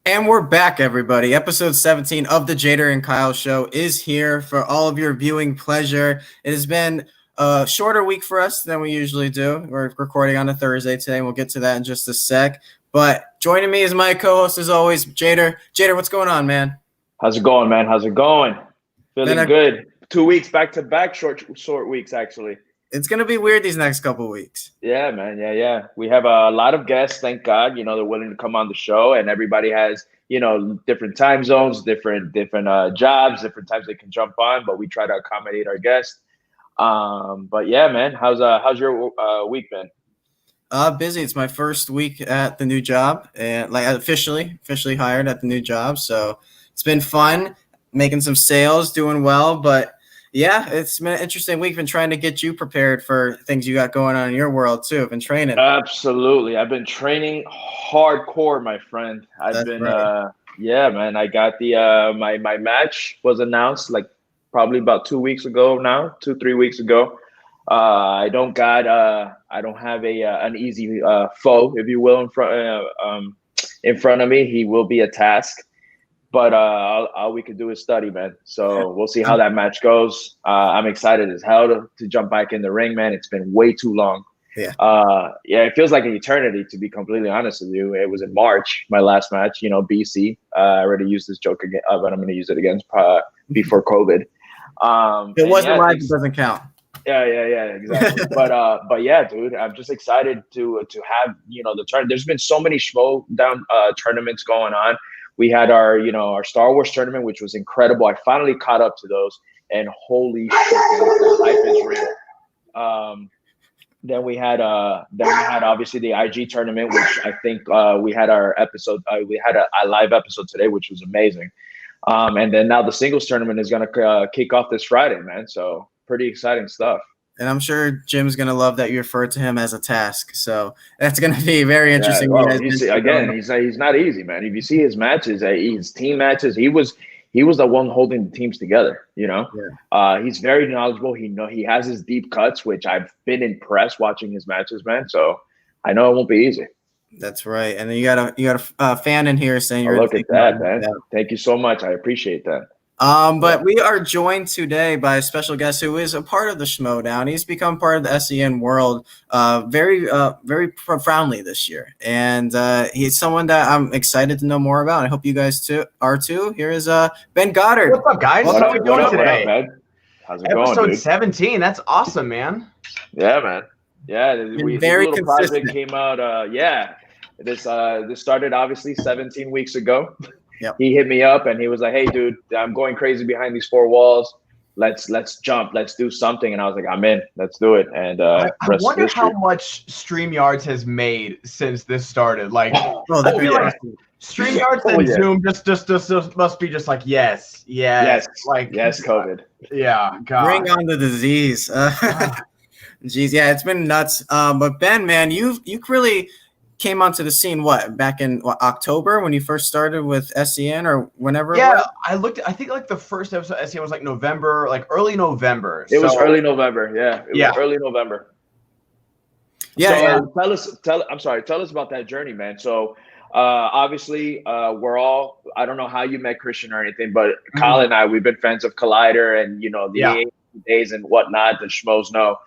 And we're back, everybody. Episode 17 of the Jader and Kyle Show is here for all of your viewing pleasure. It has been a shorter week for us than we usually do. We're recording on a Thursday today, and we'll get to that in just a sec. But joining me is my co-host, as always, Jader. Jader, what's going on, man? How's it going, man? How's it going? Feeling Man, good. 2 weeks back to back, short weeks actually. It's going to be weird these next couple weeks. Yeah, man. Yeah. We have a lot of guests, thank God. They're willing to come on the show, and everybody has, different time zones, different jobs, different times they can jump on, but we try to accommodate our guests. But yeah, man, how's your week been? Busy. It's my first week at the new job, and like officially hired at the new job. So it's been fun, making some sales, doing well. But yeah, it's been an interesting week. Been trying to get you prepared for things you got going on in your world too. I've been training. Absolutely, I've been training hardcore, my friend. That's right. Yeah, man. I got the my match was announced like probably about 2 weeks ago now, 3 weeks ago. I don't have an easy foe, if you will, in front of me. He will be a task, but all we can do is study, man. So we'll see how that match goes. I'm excited as hell to jump back in the ring, man. It's been way too long. Yeah. It feels like an eternity, to be completely honest with you. It was in March, my last match, BC. I already used this joke again, but I'm going to use it again before COVID. It wasn't live. It doesn't count. Yeah, exactly. but yeah, dude, I'm just excited to have the turn. There's been so many Schmodown tournaments going on. We had our Star Wars tournament, which was incredible. I finally caught up to those, and holy shit, life is real. Then we had obviously the IG tournament, which I think we had our episode. We had a live episode today, which was amazing. And then now the singles tournament is going to kick off this Friday, man. So pretty exciting stuff. And I'm sure Jim's going to love that you refer to him as a task. So that's going to be very interesting. Yeah, well, he's not easy, man. If you see his matches, his team matches, he was the one holding the teams together. Yeah. He's very knowledgeable. He has his deep cuts, which I've been impressed watching his matches, man. So I know it won't be easy. That's right. And then you got a fan in here saying you're. Look at that, man. Thank you so much. I appreciate that. But we are joined today by a special guest who is a part of the Schmodown. He's become part of the SEN world very profoundly this year. And he's someone that I'm excited to know more about. I hope you guys are too. Here is Ben Goddard. What's up, guys? How are we doing today? Up, how's it going, Episode dude? 17. That's awesome, man. Yeah, man. Yeah, very little consistent. project came out. This started obviously 17 weeks ago. Yep. He hit me up and he was like, "Hey, dude, I'm going crazy behind these four walls. Let's jump. Let's do something." And I was like, "I'm in. Let's do it." And I wonder how much StreamYards has made since this started. Like, StreamYards and Zoom just must be just like yes, COVID. Yeah, God. Bring on the disease. Geez, yeah, it's been nuts. But Ben, man, you really came onto the scene back in October when you first started with SEN or whenever? Yeah, I think like the first episode of SEN was like November, like early November. It was early November. Yeah, it was early November. Yeah. So, tell us about that journey, man. So obviously we're all, I don't know how you met Christian or anything, but Kyle and I, we've been fans of Collider and the days and whatnot, the schmoes know.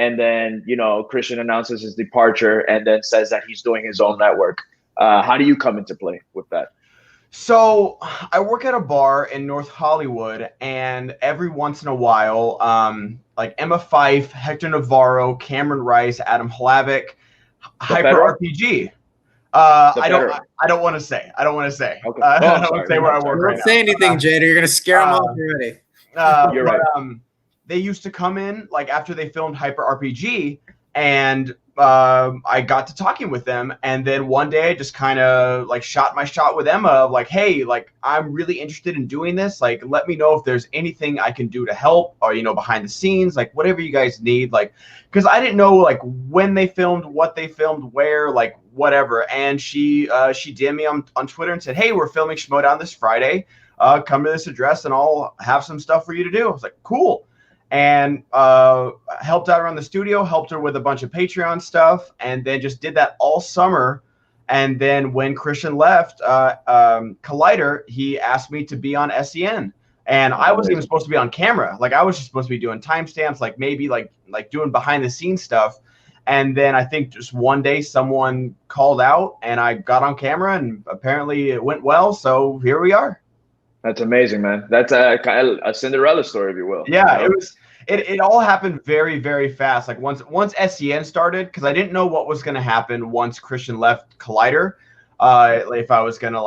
And then, Christian announces his departure and then says that he's doing his own network. How do you come into play with that? So I work at a bar in North Hollywood, and every once in a while, like Emma Fife, Hector Navarro, Cameron Rice, Adam Hlavik, Hyper RPG. I don't want to say. I don't want to say. Okay. I don't want to say where I work right now. Don't say anything, Jader. You're gonna scare them off already. You're right. They used to come in like after they filmed Hyper RPG, and I got to talking with them. And then one day I just kind of like shot my shot with Emma of like, hey, like I'm really interested in doing this. Like, let me know if there's anything I can do to help or, behind the scenes, like whatever you guys need. Like, because I didn't know like when they filmed, what they filmed, where, like whatever. And she DM'd me on Twitter and said, hey, we're filming Schmodown this Friday. Come to this address and I'll have some stuff for you to do. I was like, cool. And helped out around the studio, helped her with a bunch of Patreon stuff, and then just did that all summer. And then when Christian left, Collider, he asked me to be on SEN. And I wasn't even supposed to be on camera. Like, I was just supposed to be doing timestamps, like maybe like doing behind the scenes stuff. And then I think just one day someone called out and I got on camera, and apparently it went well. So here we are. That's amazing, man. That's a Cinderella story, if you will. Yeah, you know? It all happened very, very fast. Like once SEN started, because I didn't know what was going to happen once Christian left Collider. If I was gonna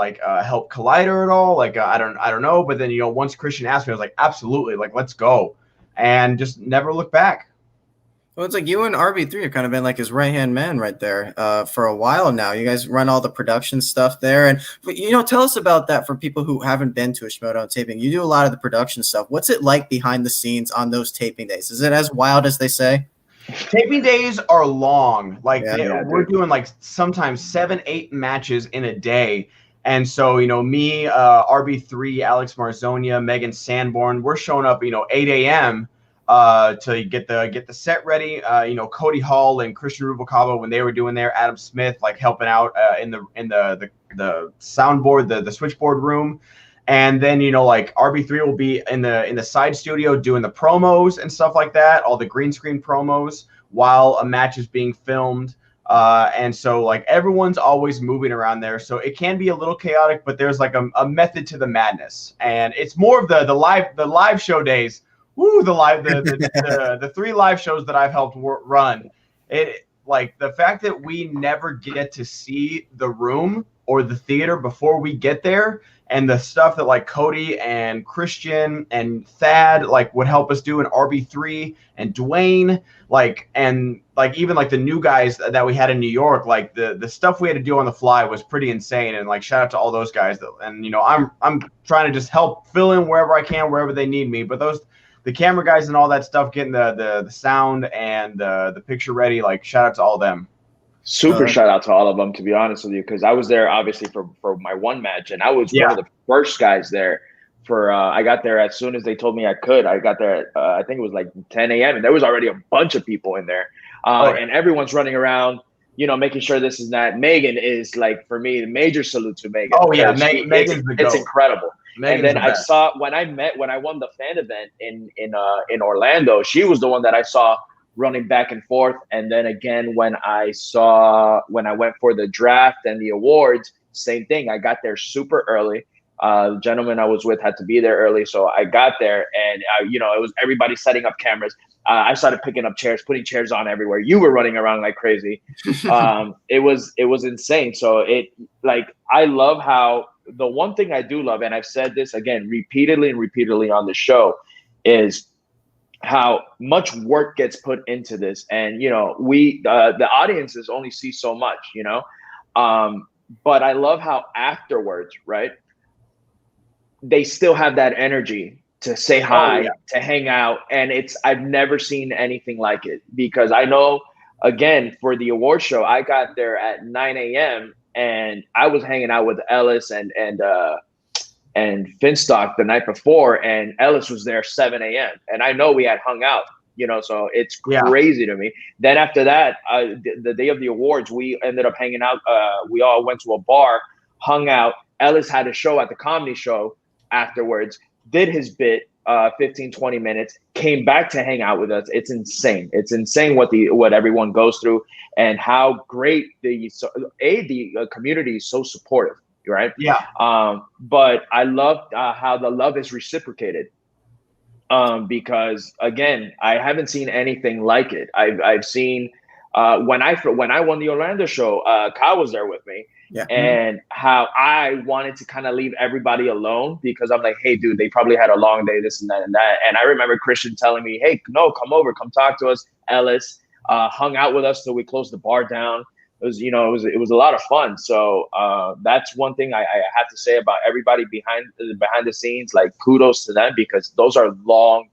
help Collider at all, I don't know. But then once Christian asked me, I was like, absolutely, let's go, and just never look back. Well, it's like you and RB3 have kind of been like his right-hand man right there for a while now. You guys run all the production stuff there. And, tell us about that for people who haven't been to a Schmodown taping. You do a lot of the production stuff. What's it like behind the scenes on those taping days? Is it as wild as they say? Taping days are long. We're doing sometimes 7-8 matches in a day. And so, me, RB3, Alex Marzonia, Megan Sanborn, we're showing up, 8 a.m. To get the set ready. Cody Hall and Christian Rubalcaba, when they were doing their Adam Smith, helping out in the soundboard, the switchboard room. And then, RB3 will be in the side studio doing the promos and stuff like that, all the green screen promos while a match is being filmed. And so everyone's always moving around there. So it can be a little chaotic, but there's a method to the madness. And it's more of the live show days. Woo, the 3 live shows that I've helped run. The fact that we never get to see the room or the theater before we get there, and the stuff that Cody and Christian and Thad would help us do, and RB3 and Dwayne, and even the new guys that we had in New York, the stuff we had to do on the fly was pretty insane. And shout out to all those guys. And I'm trying to just help fill in wherever I can, wherever they need me. But the camera guys and all that stuff, getting the sound and the picture ready, shout out to all of them. Super shout out to all of them, to be honest with you, because I was there obviously for my one match, and I was one of the first guys there. I got there as soon as they told me I could. I got there at, I think it was 10 a.m. and there was already a bunch of people in there, and everyone's running around, making sure this is not. Megan is for me, major salute to Megan. Oh yeah, Megan's the goat. It's incredible. Megan's and then I saw when I won the fan event in Orlando, she was the one that I saw running back and forth. And then again, when I went for the draft and the awards, same thing. I got there super early. The gentleman I was with had to be there early, so I got there, and it was everybody setting up cameras. I started picking up chairs, putting chairs on everywhere. You were running around like crazy. It was insane. So I love how, the one thing I do love, and I've said this again repeatedly on the show, is how much work gets put into this. And we the audiences only see so much, but I love how afterwards, right, they still have that energy to say hi, to hang out. And I've never seen anything like it, because I know, again, for the award show, I got there at 9 a.m. and I was hanging out with Ellis and Finstock the night before, and Ellis was there 7 a.m. and I know we had hung out, so it's crazy to me. Then after that, the day of the awards, we ended up hanging out. We all went to a bar, hung out. Ellis had a show at the comedy show afterwards, did his bit, 15-20 minutes, came back to hang out with us. It's insane what everyone goes through, and how great the community is so supportive, right? But I love how the love is reciprocated, because again, I haven't seen anything like it. I've seen when I won the Orlando show, Kyle was there with me. And how I wanted to kind of leave everybody alone, because I'm like, hey, dude, they probably had a long day, this and that and that. And I remember Christian telling me, hey, no, come over, come talk to us. Ellis hung out with us till we closed the bar down. It was, it was a lot of fun. So that's one thing I have to say about everybody behind the scenes. Kudos to them, because those are long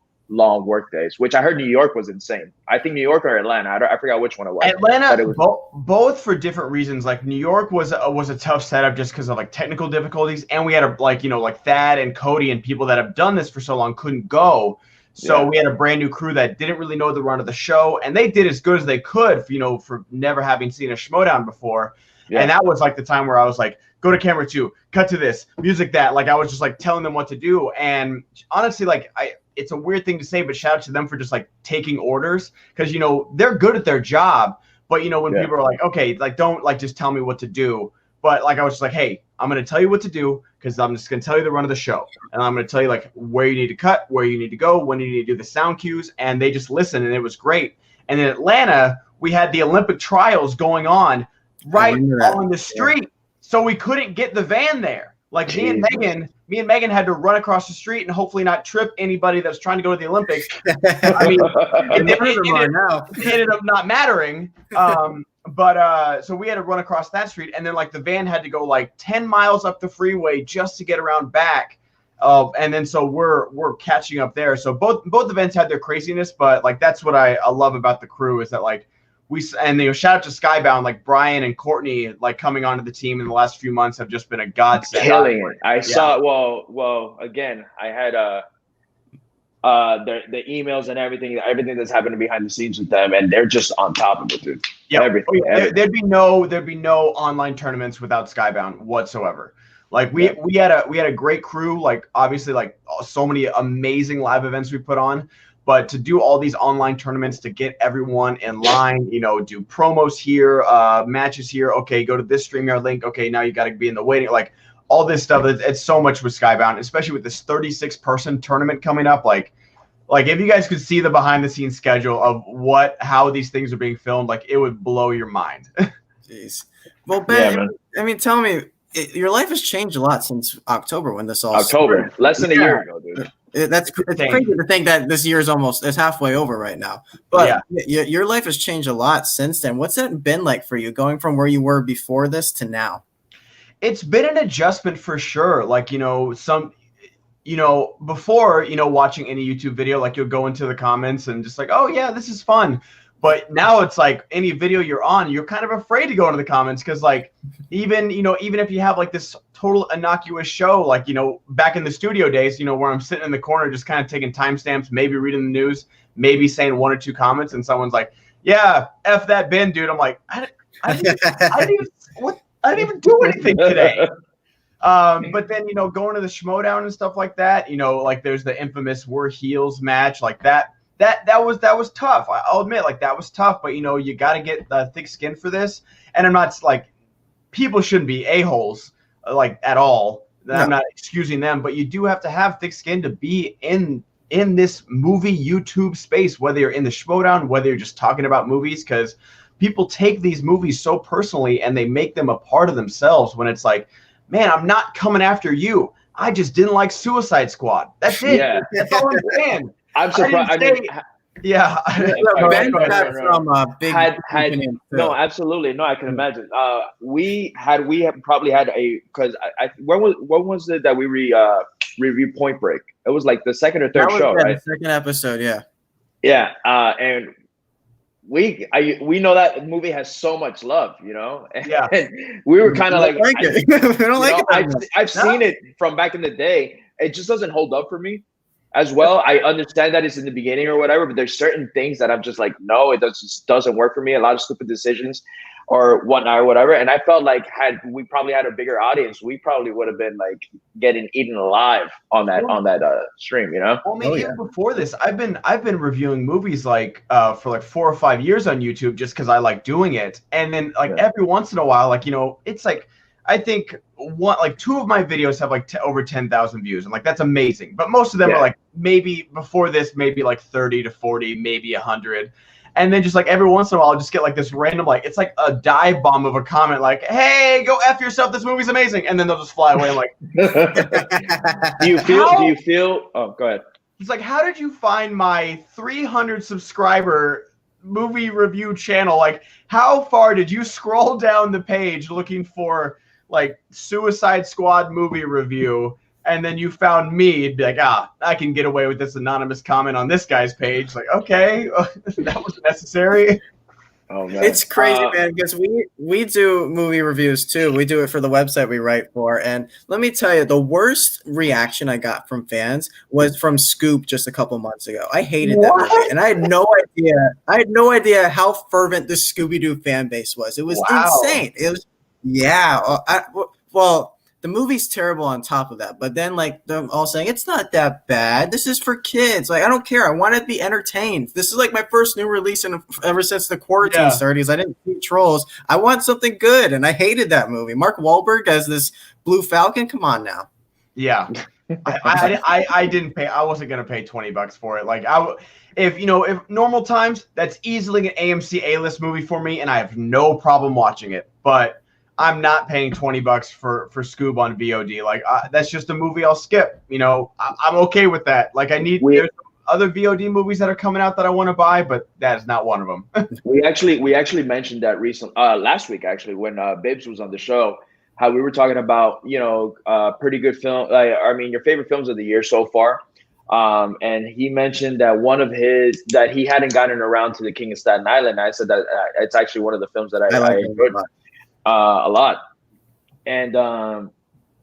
work days, which I heard New York was insane. I think New York or Atlanta. I forgot which one it was. Atlanta, both for different reasons. New York was a tough setup just because of technical difficulties, and we had Thad and Cody and people that have done this for so long couldn't go. So we had a brand new crew that didn't really know the run of the show, and they did as good as they could, for never having seen a Schmodown before. Yeah. And that was like the time where I was like, go to camera 2, cut to this, music that. Like I was just like telling them what to do. And honestly, like it's a weird thing to say, but shout out to them for just like taking orders, because you know they're good at their job. But you know when people are like, okay, like don't like just tell me what to do. But like I was just like, hey, I'm gonna tell you what to do, because I'm just gonna tell you the run of the show, and I'm gonna tell you like where you need to cut, where you need to go, when you need to do the sound cues, and they just listen, and it was great. And in Atlanta, we had the Olympic trials going on right on the street, so we couldn't get the van there. Like me and Megan had to run across the street and hopefully not trip anybody that was trying to go to the Olympics. I mean, it ended up not mattering. But so we had to run across that street, and then like the van had to go like 10 miles up the freeway just to get around back. And then so we're catching up there. So both events had their craziness, but like that's what I love about the crew, is that like and shout out to Skybound, like Brian and Courtney, like coming onto the team in the last few months have just been a godsend. Killing it. I saw. Well, again, I had the emails and everything that's happening behind the scenes with them, and they're just on top of it, dude. Yeah, everything. There'd be no online tournaments without Skybound whatsoever. Like we had a great crew. Like obviously, like so many amazing live events we put on. But to do all these online tournaments, to get everyone in line, you know, do promos here, matches here. Okay, go to this StreamYard link. Okay, now you got to be in the waiting. Like all this stuff. It's so much with Skybound, especially with this 36-person tournament coming up. Like if you guys could see the behind-the-scenes schedule of how these things are being filmed, like it would blow your mind. Jeez. Well, Ben, I mean, tell me, your life has changed a lot since October when this all started. Less than a year ago, dude. It's crazy to think that this year is halfway over right now. But your life has changed a lot since then. What's it been like for you, going from where you were before this to now? It's been an adjustment for sure. Like, before, watching any YouTube video, like you'll go into the comments and just like, oh yeah, this is fun. But now it's like any video you're on, you're kind of afraid to go into the comments, because like even if you have like this total innocuous show, like, back in the studio days, where I'm sitting in the corner just kind of taking timestamps, maybe reading the news, maybe saying 1 or 2 comments, and someone's like, yeah, F that Ben, dude. I'm like, I didn't even do anything today. But then, going to the Schmodown and stuff like that, like there's the infamous We're Heels match, like that was tough. I'll admit, like that was tough, but you got to get thick skin for this. And I'm not like, people shouldn't be a-holes like at all. No. I'm not excusing them, but you do have to have thick skin to be in this movie YouTube space, whether you're in the Schmodown, whether you're just talking about movies, because people take these movies so personally and they make them a part of themselves, when it's like, man, I'm not coming after you. I just didn't like Suicide Squad. That's it. Yeah. That's all I'm saying. I'm surprised. No, absolutely. No, I can imagine. We have probably had because when was it that we reviewed Point Break? It was like the second or third show, right? The second episode, yeah. Yeah, and we know that movie has so much love, Yeah. And we were kind of like it. We don't like it. I've seen it from back in the day. It just doesn't hold up for me as well. I understand that it's in the beginning or whatever, but there's certain things that I'm just like, no, it just doesn't work for me. A lot of stupid decisions or whatnot or whatever. And I felt like had we probably had a bigger audience, we probably would have been like getting eaten alive on that stream, Well, I mean, even before this, I've been reviewing movies like for like 4 or 5 years on YouTube, just because I like doing it. And then like every once in a while, like it's like, I think 2 of my videos have like over 10,000 views, and like that's amazing. But most of them are like, maybe before this, maybe like 30 to 40, maybe 100. And then just like every once in a while, I'll just get like this random, like it's like a dive bomb of a comment, like, "Hey, go F yourself! This movie's amazing!" And then they'll just fly away. I'm like, Do you feel? Oh, go ahead. It's like, how did you find my 300 subscriber movie review channel? Like, how far did you scroll down the page looking for like Suicide Squad movie review, and then you found me? It'd be like, I can get away with this anonymous comment on this guy's page. Like, okay, that was necessary. Oh man, it's crazy, man, because we do movie reviews too. We do it for the website we write for, and let me tell you, the worst reaction I got from fans was from Scoop just a couple months ago. I hated that movie, and I had no idea how fervent the Scooby-Doo fan base was. It was insane. Yeah. Well, the movie's terrible on top of that, but then like them all saying it's not that bad. This is for kids. Like I don't care. I want to be entertained. This is like my first new release ever since the quarantine started. Because I didn't see Trolls. I want something good, and I hated that movie. Mark Wahlberg as this Blue Falcon. Come on now. Yeah. I didn't pay. I wasn't gonna pay $20 for it. Like if normal times, that's easily an AMC A-list movie for me, and I have no problem watching it. But I'm not paying $20 for Scoob on VOD. Like that's just a movie I'll skip. I'm okay with that. Like there's other VOD movies that are coming out that I want to buy, but that is not one of them. we actually mentioned that last week actually when Bibbs was on the show. How we were talking about, pretty good film. Your favorite films of the year so far. And he mentioned that that he hadn't gotten around to The King of Staten Island. I said that it's actually one of the films that I enjoyed a lot. And a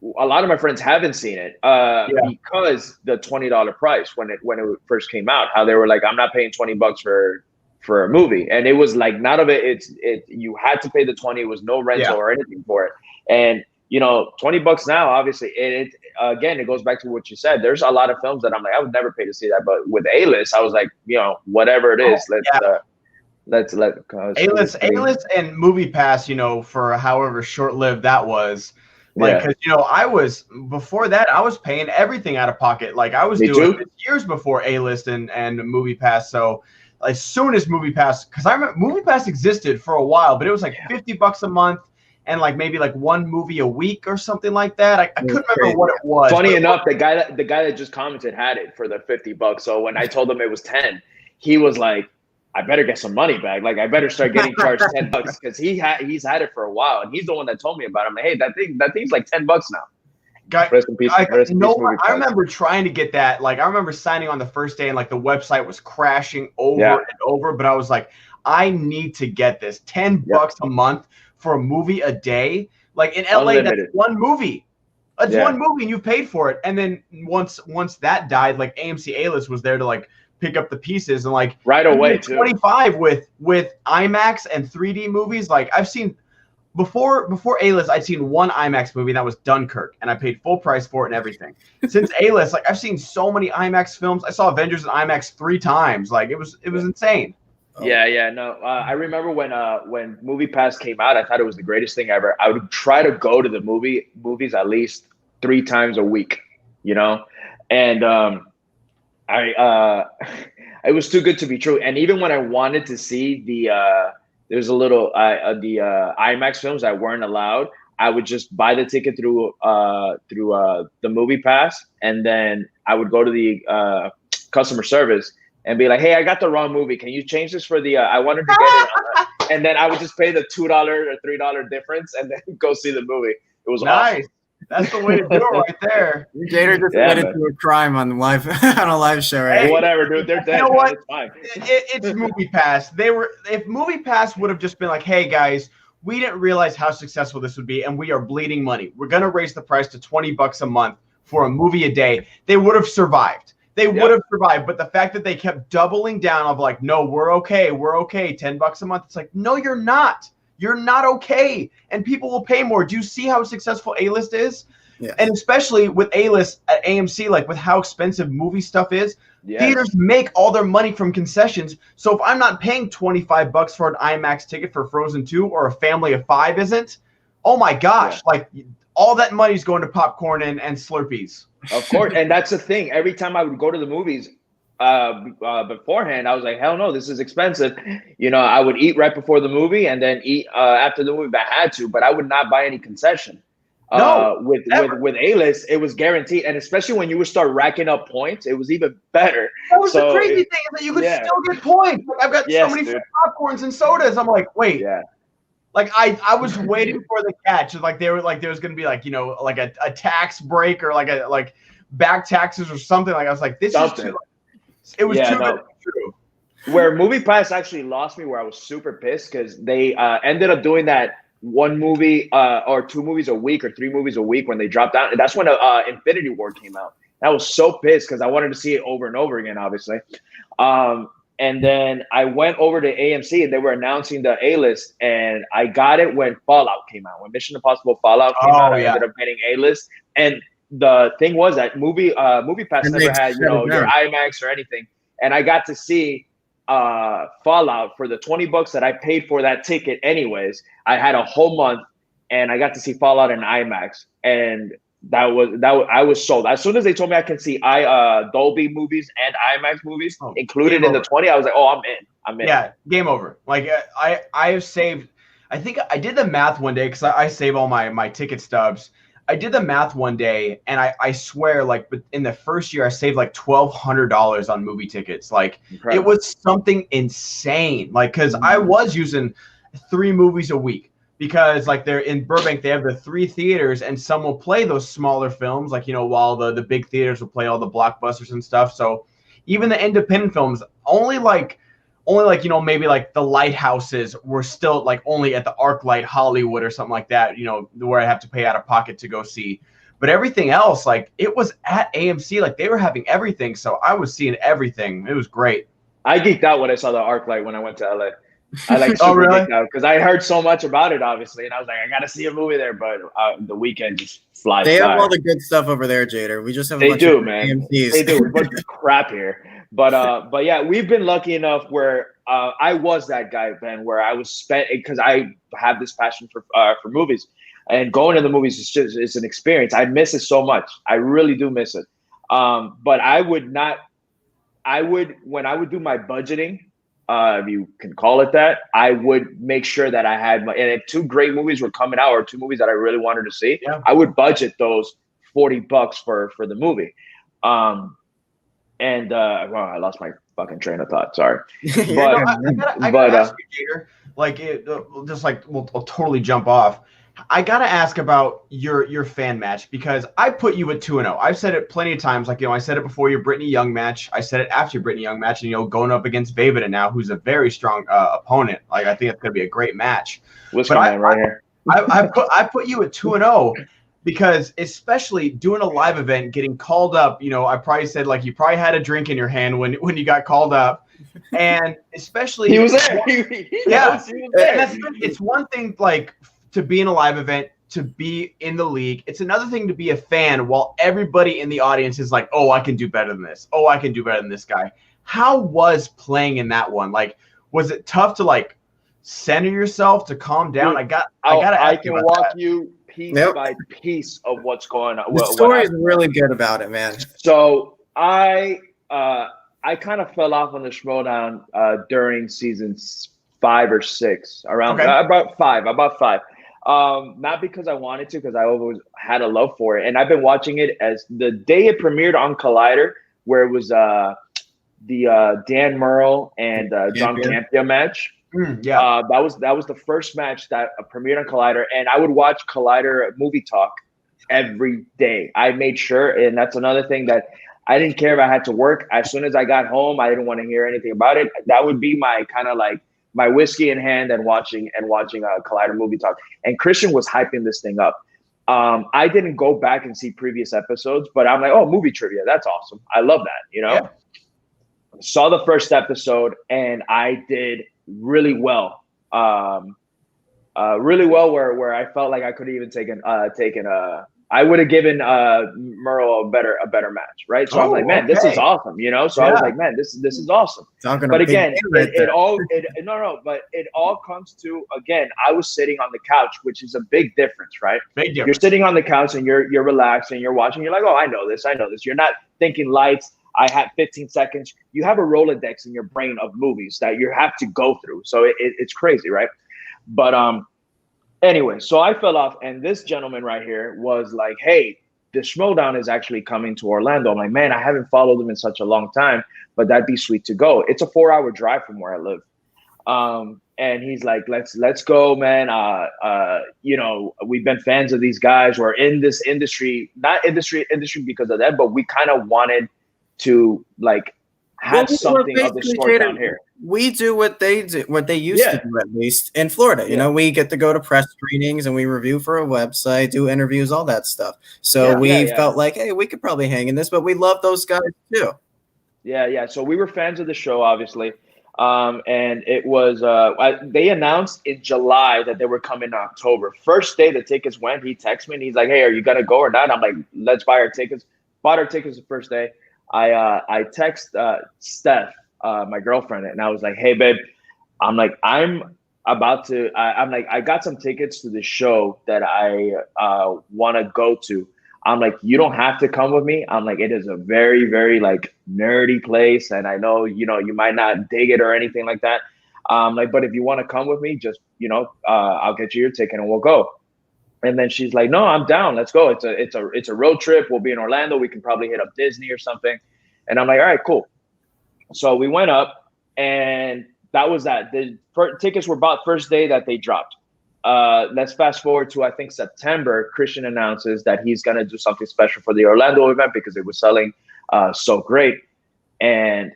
lot of my friends haven't seen it because the $20 price when it first came out. How they were like, I'm not paying $20 for a movie, and it was like none of it. You had to pay the $20. It was no rental or anything for it. And $20 now, obviously, it goes back to what you said. There's a lot of films that I'm like, I would never pay to see that, but with A-list, I was like, whatever it is, let's let A-list and Movie Pass, for however short-lived that was. Like, because I was before that, I was paying everything out of pocket. Like I was doing it years before A-list and Movie Pass. So as soon as Movie Pass, because I remember Movie Pass existed for a while, but it was like $50 a month. And like maybe like one movie a week or something like that. I couldn't remember what it was. Funny enough, the guy that just commented had it for the $50. So when I told him it was 10, he was like, "I better get some money back. Like I better start getting charged $10 because he's had it for a while, and he's the one that told me about it. I'm like, hey, that thing's like $10 now." Rest in peace. I remember trying to get that. Like I remember signing on the first day, and like the website was crashing over and over. But I was like, I need to get this $10 a month. For a movie a day, like in LA, Unlimited. That's one movie. It's one movie, and you paid for it. And then once that died, like AMC A-list was there to like pick up the pieces and like right away too. 25 with IMAX and 3D movies. Like I've seen before A-list, I'd seen one IMAX movie, and that was Dunkirk, and I paid full price for it and everything. Since A-list, like I've seen so many IMAX films. I saw Avengers in IMAX 3 times. Like it was insane. No. I remember when Movie Pass came out, I thought it was the greatest thing ever. I would try to go to the movies at least 3 times a week, and it was too good to be true. And even when I wanted to see there's a little the IMAX films that weren't allowed, I would just buy the ticket through the Movie Pass, and then I would go to the customer service and be like, hey, I got the wrong movie. Can you change this for the, I wanted to get it. And then I would just pay the $2 or $3 difference and then go see the movie. It was nice. Awesome. That's the way to do it right there. Jader just admitted to a crime on a live show, right? Hey, whatever, dude. They're dead. You know what? It's fine. It's Movie Pass. If Movie Pass would have just been like, hey, guys, we didn't realize how successful this would be, and we are bleeding money. We're going to raise the price to $20 a month for a movie a day. They would have survived. They would have survived, but the fact that they kept doubling down of like, no, we're okay, $10 a month. It's like, no, you're not. You're not okay, and people will pay more. Do you see how successful A-list is? Yeah. And especially with A-list at AMC, like with how expensive movie stuff is, theaters make all their money from concessions. So if I'm not paying $25 for an IMAX ticket for Frozen 2 or a family of 5 isn't, oh my gosh, like all that money's going to popcorn and Slurpees. Of course, and that's the thing. Every time I would go to the movies beforehand, I was like, hell no, this is expensive. I would eat right before the movie and then eat after the movie if I had to, but I would not buy any concession. With A-list, it was guaranteed, and especially when you would start racking up points, it was even better. That was the crazy thing, that you could still get points. Like, I've got so many popcorns and sodas. I'm like, wait. Yeah. Like I was waiting for the catch. Like there was gonna be like a tax break or like back taxes or something. Like I was like, this is too. It was too good to be true. Where Movie Pass actually lost me, where I was super pissed because they ended up doing that one movie or 2 movies a week or 3 movies a week when they dropped out, and that's when Infinity War came out. I was so pissed because I wanted to see it over and over again, obviously. And then I went over to AMC and they were announcing the A-list, and I got it when Fallout came out. When Mission Impossible Fallout came out, I ended up getting A-list. And the thing was that Movie Pass never had, your IMAX or anything. And I got to see Fallout for the $20 that I paid for that ticket anyways. I had a whole month and I got to see Fallout in IMAX. And I was sold. As soon as they told me I can see Dolby movies and IMAX movies included in the 20, I was like, oh, I'm in. Yeah, game over. Like I've saved. I think I did the math one day because I save all my ticket stubs. I did the math one day, and I swear, like, but in the first year, I saved like $1,200 on movie tickets. Like, Incredible. It was something insane. Like, because I was using 3 movies a week. Because like they're in Burbank, they have the 3 theaters, and some will play those smaller films, like while the big theaters will play all the blockbusters and stuff. So even the independent films, only like maybe like the Lighthouses were still like only at the ArcLight Hollywood or something like that, where I have to pay out of pocket to go see. But everything else, like it was at AMC, like they were having everything, so I was seeing everything. It was great. I geeked out when I saw the ArcLight when I went to LA. I like super geeked out because I heard so much about it, obviously, and I was like, I gotta see a movie there. But the weekend just flies. They have all the good stuff over there, Jader. We just have a bunch of AMCs. They do a bunch of crap here. But yeah, we've been lucky enough where I was that guy, Ben, where I was spent because I have this passion for movies, and going to the movies is an experience. I miss it so much. I really do miss it. But I would when I would do my budgeting. If you can call it that, I would make sure that I had and if 2 great movies were coming out or 2 movies that I really wanted to see, I would budget those $40 for the movie. I lost my fucking train of thought. Sorry. I gotta ask you, Jader, like we'll totally jump off. I gotta ask about your fan match because I put you at 2-0. I've said it plenty of times. Like I said it before your Brittany Young match. I said it after your Brittany Young match, and going up against Vavida now, who's a very strong opponent. Like I think it's gonna be a great match. I put you at 2-0 because especially doing a live event, getting called up. I probably said like you probably had a drink in your hand when you got called up, and especially he was there. He was there. It's one thing like. To be in a live event, to be in the league. It's another thing to be a fan while everybody in the audience is like, oh, I can do better than this. Oh, I can do better than this guy. How was playing in that one? Like, was it tough to like center yourself, to calm down? I can walk you piece by piece of what's going on. The story is really good about it, man. So I kind of fell off on the Schmodown during seasons 5 or 6, around about five. Not because I wanted to, because I always had a love for it. And I've been watching it as the day it premiered on Collider, where it was the Dan Murrell and John Campia match. That was the first match that premiered on Collider. And I would watch Collider Movie Talk every day. I made sure, and that's another thing that I didn't care if I had to work. As soon as I got home, I didn't want to hear anything about it. That would be my kind of like my whiskey in hand and watching Collider Movie Talk. And Christian was hyping this thing up. I didn't go back and see previous episodes, but I'm like, oh, movie trivia. That's awesome. I love that, Yeah. Saw the first episode and I did really well. Really well where I felt like I could have even taken I would have given Murrow a better match, right? So I'm like, man, this is awesome, So I was like, man, this is awesome. But again, it all comes to, again, I was sitting on the couch, which is a big difference, right? Big difference. You're sitting on the couch and you're relaxing, you're watching, you're like, oh, I know this. You're not thinking lights. I have 15 seconds. You have a Rolodex in your brain of movies that you have to go through. So it's crazy, right? But anyway, so I fell off, and this gentleman right here was like, hey, the Schmodown is actually coming to Orlando. I'm like, man, I haven't followed them in such a long time, but that'd be sweet to go. It's a 4-hour drive from where I live. And he's like, let's go, man. We've been fans of these guys. We're in this industry, not industry because of that, but we kind of wanted to like have something of the sort down here. We do what they do, what they used to do, at least in Florida. You know, we get to go to press screenings and we review for a website, do interviews, all that stuff. So we felt like, hey, we could probably hang in this, but we love those guys too. Yeah. So we were fans of the show, obviously. And it was they announced in July that they were coming in October. First day the tickets went, he texted me and he's like, "Hey, are you gonna go or not?" I'm like, "Let's buy our tickets." Bought our tickets the first day. I text Steph, my girlfriend, and I was like, "Hey, babe, I'm like I'm about to. I'm like I got some tickets to the show that I want to go to." I'm like, "You don't have to come with me." I'm like, "It is a very, very like nerdy place, and I know you might not dig it or anything like that. Like, but if you want to come with me, just I'll get you your ticket and we'll go." And then she's like, "No, I'm down. Let's go. It's a road trip. We'll be in Orlando. We can probably hit up Disney or something." And I'm like, "All right, cool." So we went up, and that was that. The tickets were bought first day that they dropped. Let's fast forward to I think September. Christian announces that he's gonna do something special for the Orlando event because it was selling so great. And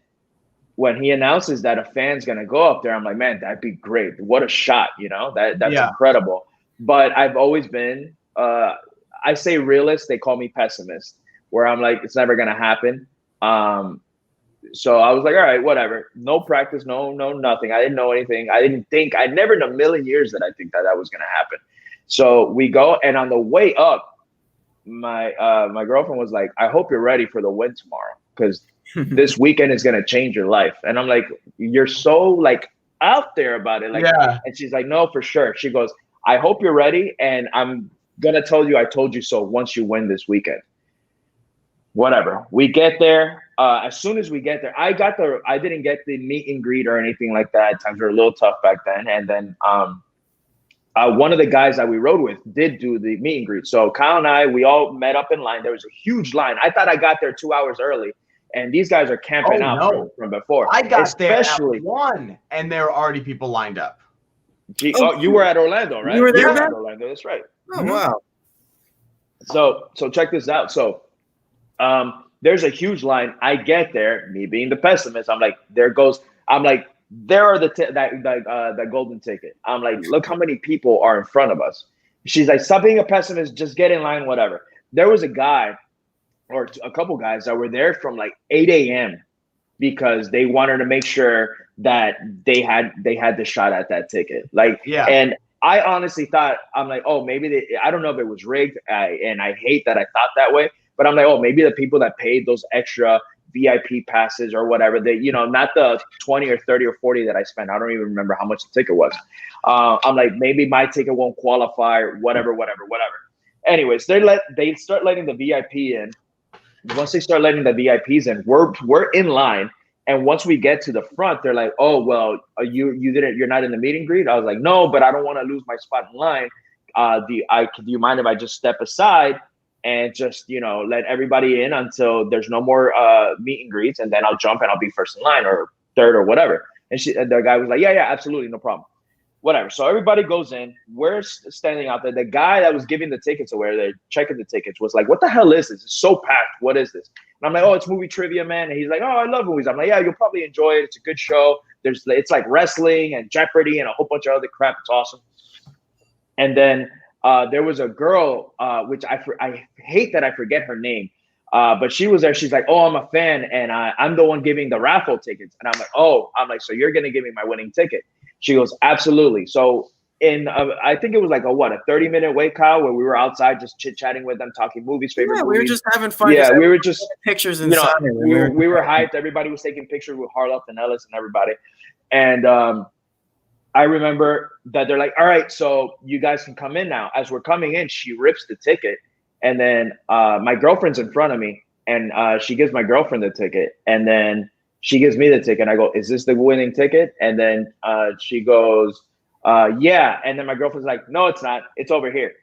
when he announces that a fan's gonna go up there, I'm like, man, that'd be great. What a shot, that's incredible. But I've always been, I say realist. They call me pessimist, where I'm like, it's never gonna happen. So I was like, all right, whatever. No practice, no nothing. I didn't know anything. I never in a million years that I think that was going to happen. So we go, and on the way up, my girlfriend was like, "I hope you're ready for the win tomorrow, because this weekend is going to change your life." And I'm like, "You're so like out there about it." Like, yeah. And she's like, "No, for sure." She goes, "I hope you're ready, and I'm going to tell you I told you so once you win this weekend." Whatever. We get there. As soon as we get there, I didn't get the meet and greet or anything like that. Times were a little tough back then. And then one of the guys that we rode with did do the meet and greet. So Kyle and I, we all met up in line. There was a huge line. I thought I got there 2 hours early, and these guys are camping out from before. I got there at 1, and there were already people lined up. You were at Orlando, right? You were there at Orlando. That's right. Oh, wow. So check this out. So there's a huge line. I get there, me being the pessimist. I'm like, there are the golden ticket. I'm like, look how many people are in front of us. She's like, stop being a pessimist. Just get in line, whatever. There was a guy or a couple guys that were there from like 8 a.m. because they wanted to make sure that they had the shot at that ticket. Like, yeah. And I honestly thought, I'm like, oh, maybe I don't know if it was rigged. And I hate that I thought that way. But I'm like, oh, maybe the people that paid those extra VIP passes or whatever, not the 20 or 30 or 40 that I spent. I don't even remember how much the ticket was. I'm like, maybe my ticket won't qualify, whatever. Anyways, they start letting the VIP in. Once they start letting the VIPs in, we're in line. And once we get to the front, they're like, oh, well, you're not in the meet and greet? I was like, no, but I don't want to lose my spot in line. Do you mind if I just step aside and just, let everybody in until there's no more meet and greets, and then I'll jump and I'll be first in line or third or whatever. And the guy was like, yeah, absolutely, no problem. Whatever. So everybody goes in. We're standing out there. The guy that was giving the tickets away, they're checking the tickets, was like, what the hell is this? It's so packed. What is this? And I'm like, oh, it's movie trivia, man. And he's like, oh, I love movies. I'm like, yeah, you'll probably enjoy it. It's a good show. It's like wrestling and Jeopardy and a whole bunch of other crap. It's awesome. And then there was a girl, which I hate that I forget her name, but she was there. She's like, oh, I'm a fan, and I'm the one giving the raffle tickets. And I'm like, so you're gonna give me my winning ticket? She goes, absolutely. So I think it was like a 30-minute wait, Kyle, where we were outside just chit-chatting with them, talking movies, favorite movies. We were just having fun. Yeah, we were just pictures inside. We were hyped. Everybody was taking pictures with Harloff and Ellis and everybody. And I remember that they're like, all right, so you guys can come in now. As we're coming in, she rips the ticket. And then my girlfriend's in front of me, and she gives my girlfriend the ticket. And then she gives me the ticket. I go, is this the winning ticket? And then she goes, yeah. And then my girlfriend's like, no, it's not. It's over here.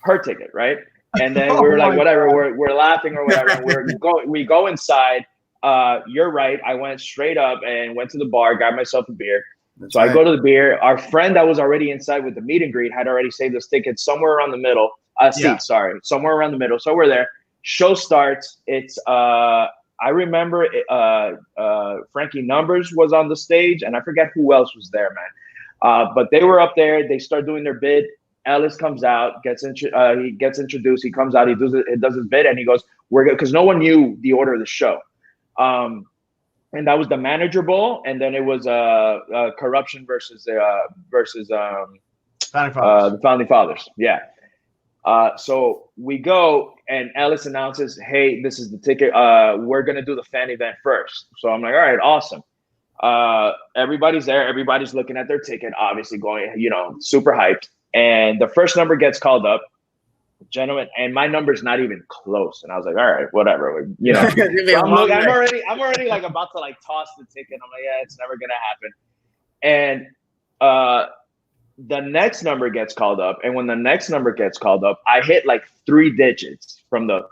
Her ticket, right? And then we were like, whatever. We're laughing or whatever. And we go inside. You're right. I went straight up and went to the bar, got myself a beer. That's so right. I go to the beer. Our friend that was already inside with the meet and greet had already saved us tickets somewhere around the middle. Somewhere around the middle. So we're there. Show starts. It's I remember Frankie Numbers was on the stage, and I forget who else was there, man. But they were up there. They start doing their bid. Ellis comes out, he gets introduced. He comes out. He does his bid, and he goes, "We're good," because no one knew the order of the show. And and that was the Manager Bowl, and then it was corruption versus Founding Fathers. the Founding Fathers. Yeah. So we go, and Ellis announces, "Hey, this is the ticket. We're gonna do the fan event first." So I'm like, "All right, awesome." Everybody's there. Everybody's looking at their ticket, obviously going, super hyped. And the first number gets called up, gentlemen, and my number's not even close. And I was like, "All right, whatever." So I'm already like about to like toss the ticket. I'm like, "Yeah, it's never gonna happen." And the next number gets called up, and when the next number gets called up, I hit like 3 digits from the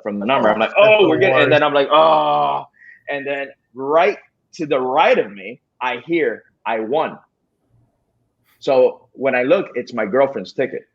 number. I'm like, "Oh, we're getting," and then I'm like, "Oh," and then right to the right of me, I hear I won. So when I look, it's my girlfriend's ticket,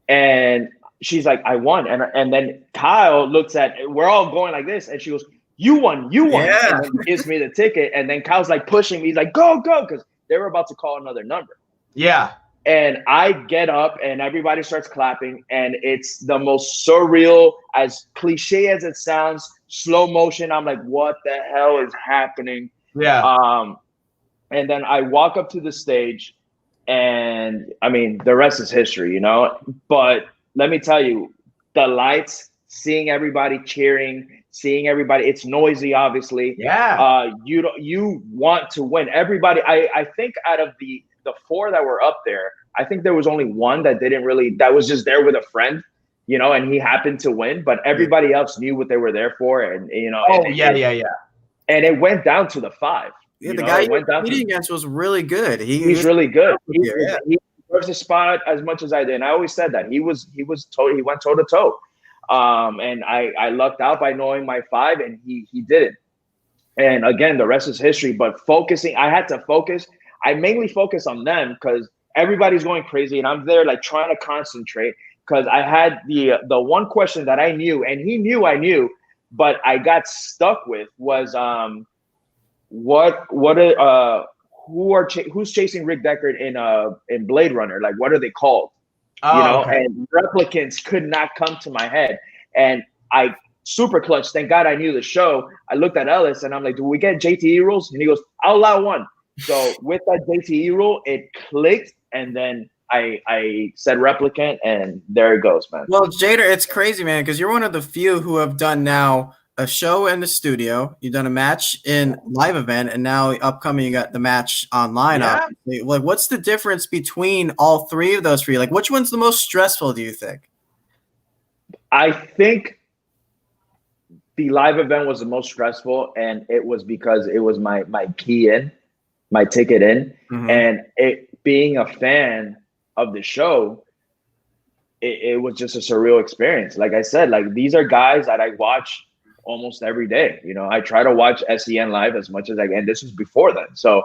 and she's like, "I won," and then Kyle looks at, we're all going like this, and she goes, "You won," Yeah. and then gives me the ticket, and then Kyle's like pushing me, he's like, "Go," because they were about to call another number. Yeah. And I get up and everybody starts clapping, and it's the most surreal, as cliche as it sounds, slow motion. I'm like, what the hell is happening? Yeah. And then I walk up to the stage, and I mean, the rest is history, But let me tell you, the lights, seeing everybody cheering, seeing everybody, it's noisy, obviously. Yeah. You want to win. Everybody, I think out of the 4 that were up there, I think there was only one that that was just there with a friend, and he happened to win, but everybody else knew what they were there for. And, Yeah. And it went down to the 5. Yeah, the guy you were competing against was really good. He's really good. He deserves the spot as much as I did. And I always said that he went toe to toe. And I lucked out by knowing my 5, and he did it. And again, the rest is history. But I had to focus. I mainly focus on them because everybody's going crazy, and I'm there like trying to concentrate, because I had the one question that I knew, and he knew I knew, but I got stuck with was who's chasing Rick Deckard in Blade Runner? Like, what are they called? Okay. And replicants could not come to my head, and I super clutch. Thank God I knew the show. I looked at Ellis, and I'm like, "Do we get JTE rules?" And he goes, "I'll allow one." So with that JTE rule, it clicked, and then I said replicant, and there it goes, man. Well, Jader, it's crazy, man, because you're one of the few who have done now a show in the studio. You've done a match in live event, and now upcoming you got the match online. Yeah. Obviously. Like, what's the difference between all 3 of those for you? Like, which one's the most stressful, do you think? I think the live event was the most stressful, and it was because it was my key in. My ticket in, and it being a fan of the show, it was just a surreal experience. Like I said, like, these are guys that I watch almost every day. I try to watch SEN live as much as I can. This was before then, so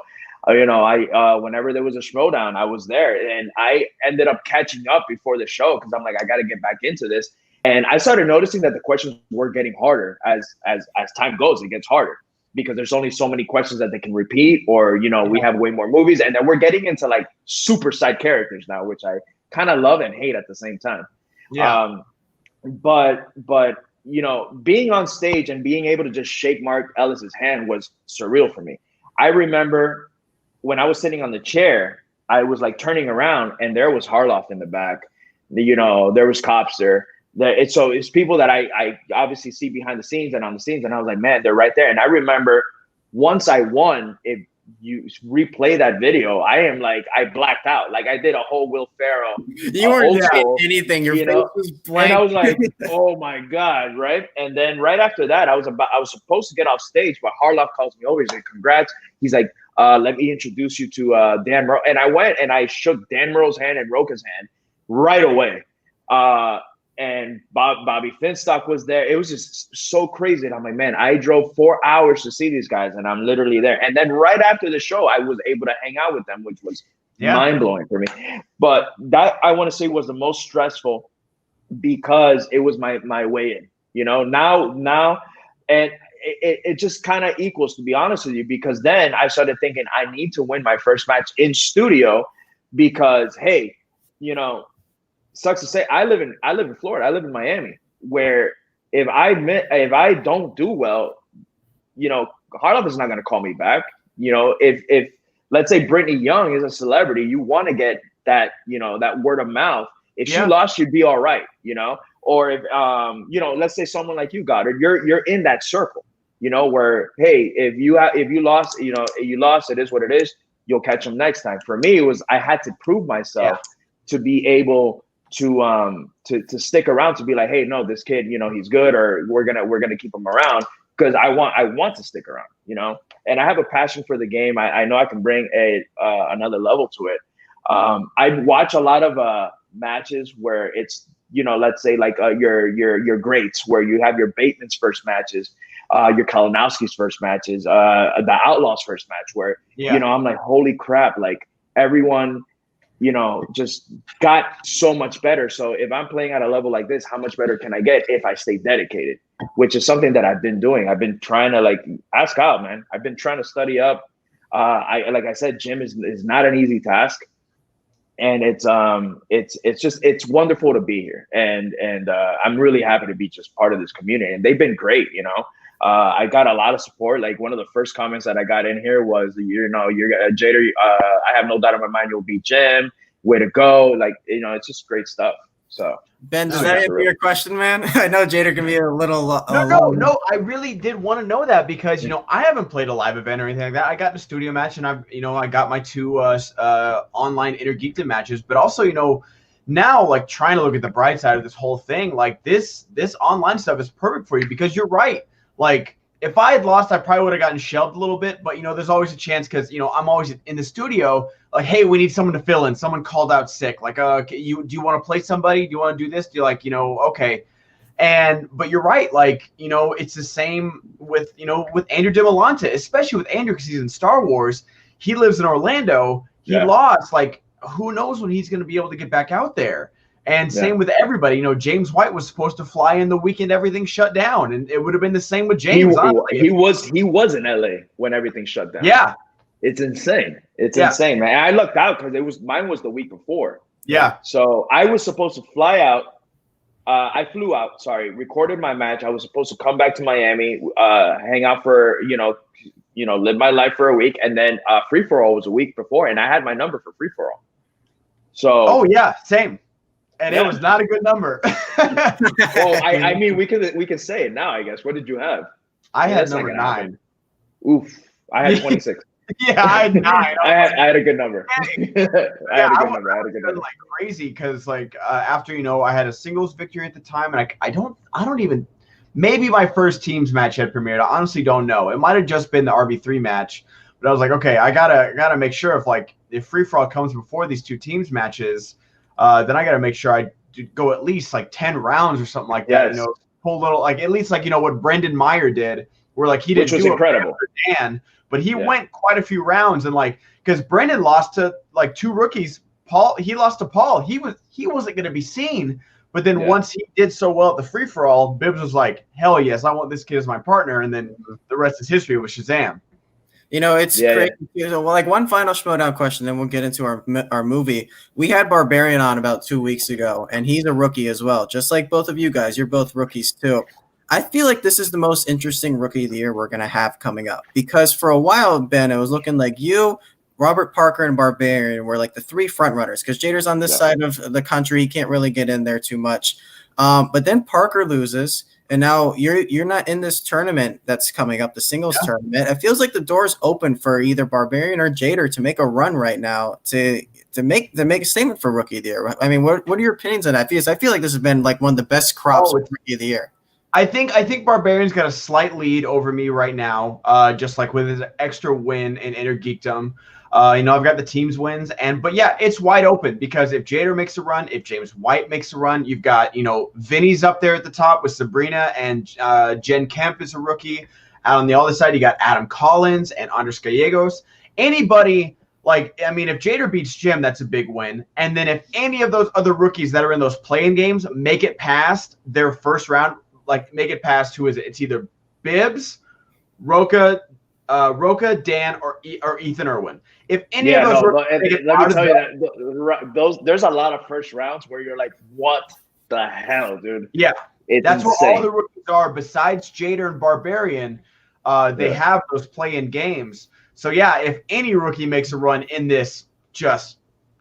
I whenever there was a Schmodown, I was there, and I ended up catching up before the show because I'm like, I got to get back into this. And I started noticing that the questions were getting harder as time goes. It gets harder, because there's only so many questions that they can repeat, or, we have way more movies, and then we're getting into like super side characters now, which I kind of love and hate at the same time. Yeah. But being on stage and being able to just shake Mark Ellis's hand was surreal for me. I remember when I was sitting on the chair, I was like turning around, and there was Harloff in the back. There was cops there. It's people that I obviously see behind the scenes and on the scenes, and I was like, man, they're right there. And I remember once I won, if you replay that video, I blacked out. Like, I did a whole Will Ferrell. You weren't saying anything. Your face was blank. And I was like, oh my God, right? And then right after that, I was supposed to get off stage, but Harloff calls me over. He's like, congrats. He's like, let me introduce you to Dan Murrow. And I went and I shook Dan Murrow's hand and Roka's hand right away. And Bobby Finstock was there. It was just so crazy. And I'm like, man, I drove 4 hours to see these guys, and I'm literally there. And then right after the show, I was able to hang out with them, which was mind-blowing for me. But that, I want to say, was the most stressful, because it was my way in. Now, and it just kind of equals, to be honest with you, because then I started thinking I need to win my first match in studio, because, hey, sucks to say, I live in Florida. I live in Miami, where if I don't do well, Harloff is not going to call me back. If let's say Brittany Young is a celebrity, you want to get that, that word of mouth. If she lost, you'd be all right, or if, let's say someone like you, Goddard, you're in that circle, where, hey, if you lost, you lost, it is what it is. You'll catch them next time. For me, I had to prove myself to be able to stick around, to be like, hey, no, this kid, he's good, or we're gonna keep him around, because I want to stick around, and I have a passion for the game. I know I can bring another level to it. I watch a lot of matches where it's, let's say like your greats, where you have your Bateman's first matches, your Kalinowski's first matches, the Outlaws' first match, where I'm like, holy crap, like everyone, just got so much better. So if I'm playing at a level like this, how much better can I get if I stay dedicated? Which is something that I've been doing. I've been trying to, like, ask out, man. I've been trying to study up. Like I said, gym is not an easy task. And it's wonderful to be here. And I'm really happy to be just part of this community. And they've been great, I got a lot of support. Like, one of the first comments that I got in here was, you're Jader, I have no doubt in my mind you'll beat Jim. Way to go. Like, it's just great stuff. So, Ben, does that answer your question, man? I know Jader can be a little no. I really did want to know that, because I haven't played a live event or anything like that. I got in a studio match, and I got my 2 online Intergeekdom matches. But also, now, like, trying to look at the bright side of this whole thing, like, this online stuff is perfect for you, because you're right. Like, if I had lost, I probably would have gotten shelved a little bit. But, there's always a chance, because, I'm always in the studio. Like, hey, we need someone to fill in. Someone called out sick. Like, do you want to play somebody? Do you want to do this? Do you like, okay. But you're right. Like, it's the same with, with Andrew DeMolanta, especially with Andrew, because he's in Star Wars. He lives in Orlando. He lost. Like, who knows when he's going to be able to get back out there? And same with everybody. James White was supposed to fly in the weekend everything shut down, and it would have been the same with James. He was in LA when everything shut down. Yeah. It's insane. It's insane, man. I lucked out because mine was the week before. Yeah. So I was supposed to fly out. I flew out, recorded my match. I was supposed to come back to Miami, hang out for, live my life for a week. And then free for all was a week before, and I had my number for free for all. So oh yeah, same. And it was not a good number. Well, I mean, we can say it now, I guess. What did you have? I had number 9. Oof. I had 26. Yeah, I had 9. I had a good number. I had a good number. Like crazy, because after I had a singles victory at the time, and I don't even, maybe my first teams match had premiered. I honestly don't know. It might have just been the RB3 match, but I was like, okay, I gotta make sure if free for all comes before these 2 teams matches, then I gotta make sure I go at least like 10 rounds or something like that. Yes. Pull little, like, at least what Brendan Meyer did, where he didn't do incredible. Dan, but he went quite a few rounds, and because Brendan lost to 2 rookies. He lost to Paul. He wasn't going to be seen, but then once he did so well at the free for all, Bibbs was like, hell yes, I want this kid as my partner, and then the rest is history with Shazam. It's crazy. Well, like, one final Schmodown question, then we'll get into our movie. We had Barbarian on about 2 weeks ago, and he's a rookie as well, just like both of you guys. You're both rookies too. I feel like this is the most interesting rookie of the year we're going to have coming up, because for a while, Ben, it was looking like you, Robert Parker, and Barbarian were like the 3 front runners, because Jader's on this side of the country. He can't really get in there too much. But then Parker loses, and now you're not in this tournament that's coming up, the singles tournament. It feels like the door's open for either Barbarian or Jader to make a run right now to make a statement for rookie of the year. I mean, what are your opinions on that? Because I feel like this has been like one of the best crops for rookie of the year. I think Barbarian's got a slight lead over me right now, just like with his extra win in Intergeekdom. I've got the team's wins, but it's wide open, because if Jader makes a run, if James White makes a run, you've got, Vinny's up there at the top with Sabrina, and Jen Kemp is a rookie. Out on the other side, you got Adam Collins and Andres Gallegos. Anybody, if Jader beats Jim, that's a big win. And then if any of those other rookies that are in those play-in games make it past their first round, make it past, who is it? It's either Bibbs, Roca, Dan, or Ethan Irwin. If any of those, let me tell you that there's a lot of first rounds where you're like, what the hell, dude? Yeah, that's where all the rookies are, besides Jader and Barbarian. They have those play-in games. So yeah, if any rookie makes a run in this just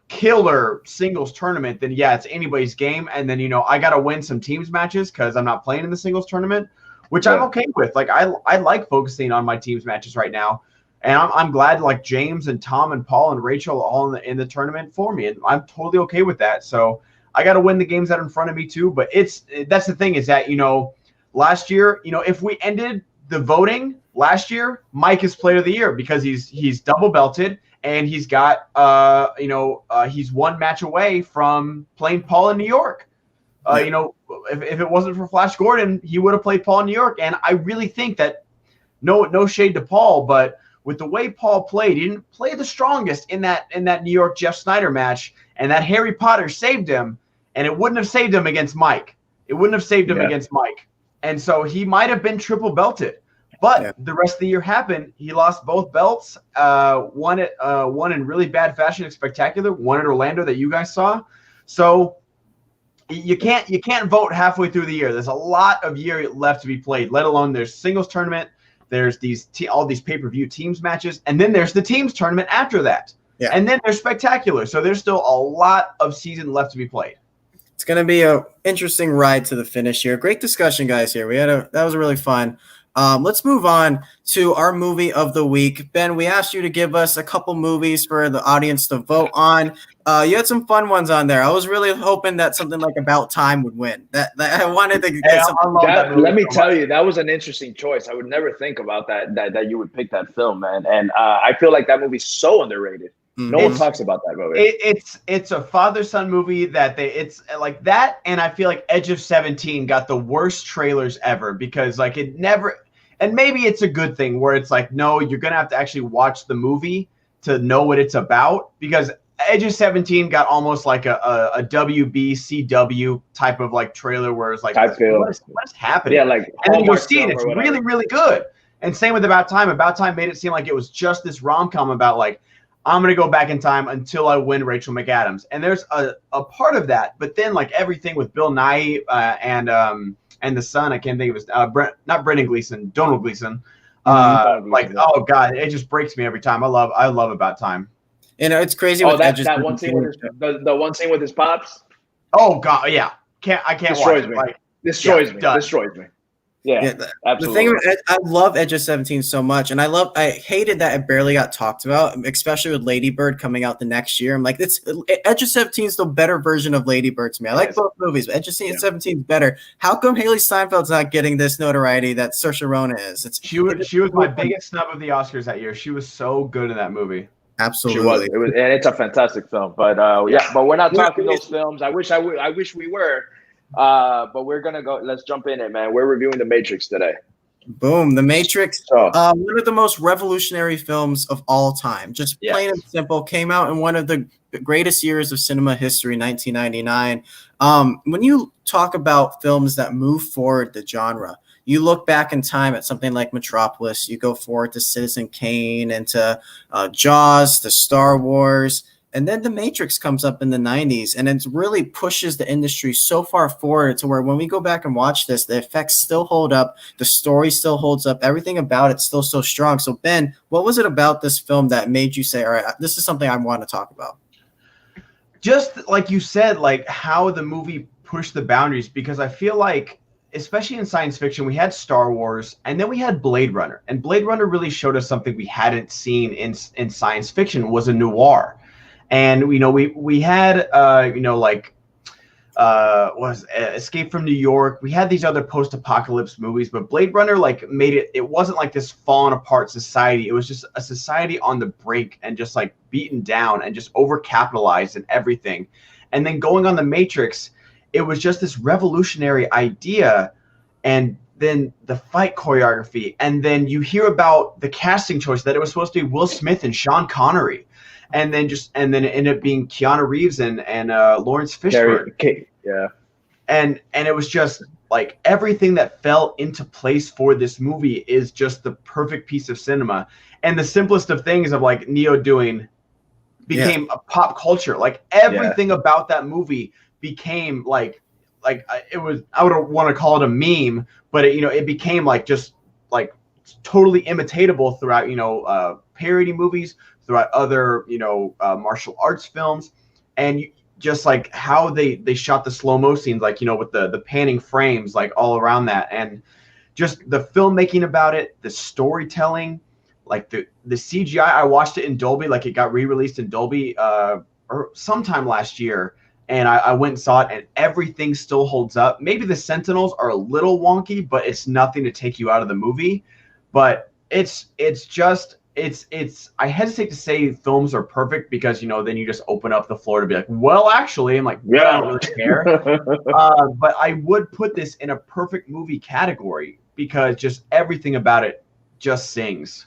killer singles tournament, then yeah, it's anybody's game. And then, I got to win some teams matches because I'm not playing in the singles tournament, which I'm okay with. Like I like focusing on my teams matches right now. And I'm glad like James and Tom and Paul and Rachel are all in the tournament for me. And I'm totally okay with that. So I got to win the games that are in front of me too. But that's the thing is that, last year, if we ended the voting last year, Mike is player of the year because he's double belted and he's got he's one match away from playing Paul in New York. If it wasn't for Flash Gordon, he would have played Paul in New York. And I really think that no shade to Paul, but with the way Paul played, he didn't play the strongest in that New York Jeff Snyder match, and that Harry Potter saved him, and it wouldn't have saved him against Mike. It wouldn't have saved him against Mike. And so he might have been triple belted. But the rest of the year happened. He lost both belts, one in really bad fashion at Spectacular, one at Orlando that you guys saw. So you can't vote halfway through the year. There's a lot of year left to be played, let alone there's singles tournament, there's all these pay-per-view teams matches, and then there's the teams tournament after that. Yeah. And then there's Spectacular. So there's still a lot of season left to be played. It's going to be an interesting ride to the finish here. Great discussion, guys, here. That was really fun. Let's move on to our movie of the week. Ben, we asked you to give us a couple movies for the audience to vote on. You had some fun ones on there. I was really hoping that something like About Time would win. That I wanted to get let me tell you, that was an interesting choice. I would never think about that you would pick that film, man. And I feel like that movie's so underrated. No one talks about that movie. It's a father-son movie it's like that, and I feel like Edge of 17 got the worst trailers ever because like it never. And maybe it's a good thing where it's like, no, you're going to have to actually watch the movie to know what it's about, because Edge of 17 got almost like a WB, CW type of like trailer where it's like, what's happening? Yeah, like, and then you'll see it. It's really, really good. And same with About Time. About Time made it seem like it was just this rom-com about like, I'm going to go back in time until I win Rachel McAdams. And there's a part of that. But then like everything with Bill Nye and the son, I can't think of his not Brendan Gleeson, Donald Gleeson. Oh God, it just breaks me every time. I love About Time. It's crazy. That one scene with the one scene with his pops. Oh God, yeah. I can't watch it. Destroys me. Yeah, absolutely. The thing, I love Edge of 17 so much, and I hated that it barely got talked about, especially with Lady Bird coming out the next year. I'm like, Edge of 17 is the better version of Lady Bird to me. I like both movies, but Edge of 17 is better. How come Haley Steinfeld's not getting this notoriety that Saoirse Ronan is? She was my biggest snub of the Oscars that year. She was so good in that movie. Absolutely, she was. And it's a fantastic film. But but we're not talking those films. I wish we were. But we're gonna go. Let's jump in it, man. We're reviewing The Matrix today. Boom, The Matrix. One of the most revolutionary films of all time. Just plain and simple. Came out in one of the greatest years of cinema history, 1999. When you talk about films that move forward the genre, you look back in time at something like Metropolis. You go forward to Citizen Kane and to Jaws, to Star Wars. And then The Matrix comes up in the 90s, and it really pushes the industry so far forward to where when we go back and watch this, the effects still hold up, the story still holds up, everything about it's still so strong. So, Ben, what was it about this film that made you say, all right, this is something I want to talk about? Just like you said, like how the movie pushed the boundaries, because I feel like, especially in science fiction, we had Star Wars, and then we had Blade Runner. And Blade Runner really showed us something we hadn't seen in science fiction, was a noir. And we had Escape from New York. We had these other post-apocalypse movies, but Blade Runner made it. It wasn't like this fallen apart society. It was just a society on the brink and just like beaten down and just overcapitalized and everything. And then going on The Matrix, it was just this revolutionary idea, and then the fight choreography, and then you hear about the casting choice that it was supposed to be Will Smith and Sean Connery. And then it ended up being Keanu Reeves and Lawrence Fishburne. Yeah. And it was just like everything that fell into place for this movie is just the perfect piece of cinema. And the simplest of things of like Neo doing became a pop culture. Like everything about that movie became like it was, I would want to call it a meme, but it became like just like totally imitatable throughout, parody movies, throughout other, martial arts films. And just like how they shot the slow-mo scenes, like, with the panning frames, like all around that. And just the filmmaking about it, the storytelling, like the CGI. I watched it in Dolby, like it got re-released in Dolby or sometime last year. And I went and saw it, and everything still holds up. Maybe the Sentinels are a little wonky, but it's nothing to take you out of the movie. But it's I hesitate to say films are perfect because, then you just open up the floor to be like, well, actually, I'm like, well, I don't really care. But I would put this in a perfect movie category because just everything about it just sings.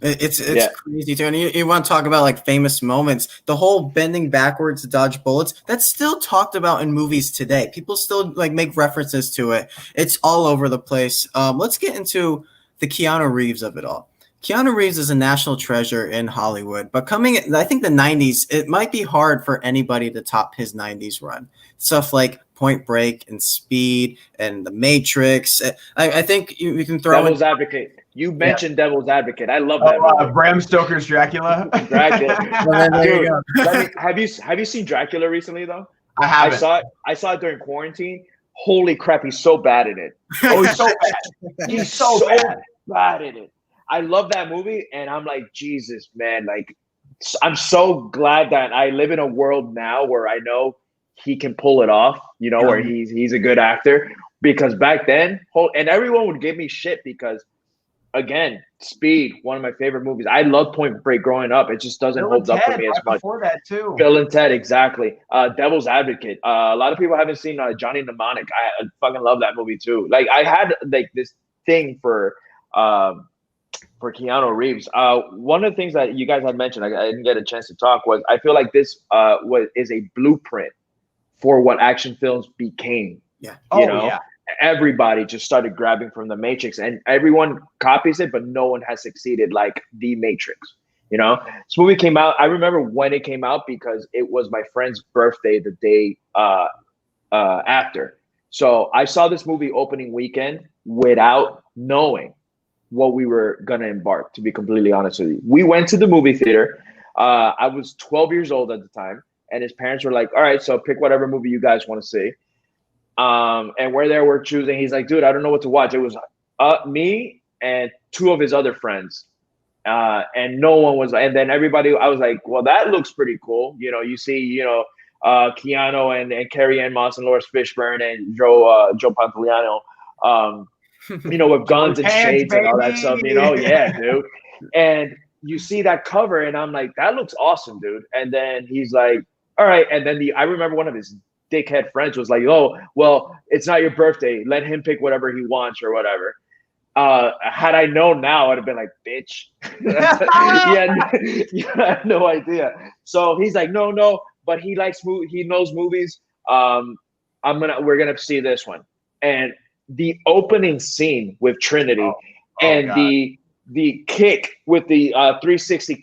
It's crazy too. And you want to talk about like famous moments, the whole bending backwards to dodge bullets, that's still talked about in movies today. People still like make references to it. It's all over the place. Let's get into the Keanu Reeves of it all. Keanu Reeves is a national treasure in Hollywood, but I think the 90s, it might be hard for anybody to top his 90s run. Stuff like Point Break and Speed and The Matrix. I think you can throw Devil's Advocate. You mentioned Devil's Advocate. I love that movie. Bram Stoker's Dracula. Dracula. Dude, have you seen Dracula recently though? I haven't. I saw it during quarantine. Holy crap, he's so bad in it. Oh, he's so bad. He's so bad in it. I love that movie, and I'm like, Jesus, man. Like, I'm so glad that I live in a world now where I know he can pull it off. Where he's a good actor. Because back then, and everyone would give me shit because, again, Speed, one of my favorite movies. I love Point Break growing up. It just doesn't hold up for me as much. Before that too. Bill and Ted, exactly. Devil's Advocate. A lot of people haven't seen Johnny Mnemonic. I fucking love that movie too. Like I had like this thing for Keanu Reeves. One of the things that you guys had mentioned, I didn't get a chance to talk, was I feel like this is a blueprint for what action films became. Yeah. Yeah. Everybody just started grabbing from the Matrix, and everyone copies it, but no one has succeeded like the Matrix. This movie came out. I remember when it came out because it was my friend's birthday the day after. So I saw this movie opening weekend without knowing what we were gonna embark. To be completely honest with you, we went to the movie theater. I was 12 years old at the time, and his parents were like, "All right, so pick whatever movie you guys want to see." And we're choosing. He's like, "Dude, I don't know what to watch." It was me and two of his other friends, and no one was. And then everybody, I was like, "Well, that looks pretty cool." You see, Keanu and Carrie Ann Moss and Lawrence Fishburne and Joe Pantoliano, with guns and shades and all that stuff. Yeah, dude. And you see that cover, and I'm like, "That looks awesome, dude." And then he's like, "All right." And then I remember one of his dickhead friends was like, "Oh, well, it's not your birthday. Let him pick whatever he wants or whatever." Had I known now, I'd have been like, "Bitch." You had no idea. So he's like, no, but he knows movies. We're gonna see this one. And the opening scene with Trinity and the kick with the 360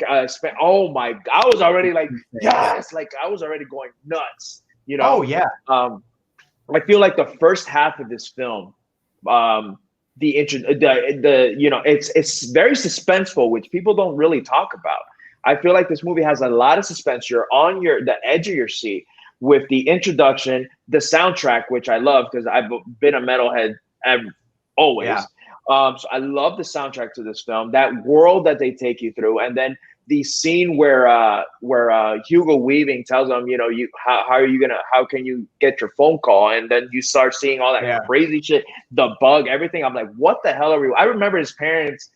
oh my, I was already like, yes, like I was already going nuts. Oh yeah. I feel like the first half of this film, it's very suspenseful, which people don't really talk about. I feel like this movie has a lot of suspense. You're on the edge of your seat with the introduction, the soundtrack, which I love because I've been a metalhead always. Yeah. So I love the soundtrack to this film, that world that they take you through, and then the scene where Hugo Weaving tells them, how can you get your phone call? And then you start seeing all that crazy shit, the bug, everything. I'm like, what the hell are we? I remember his parents,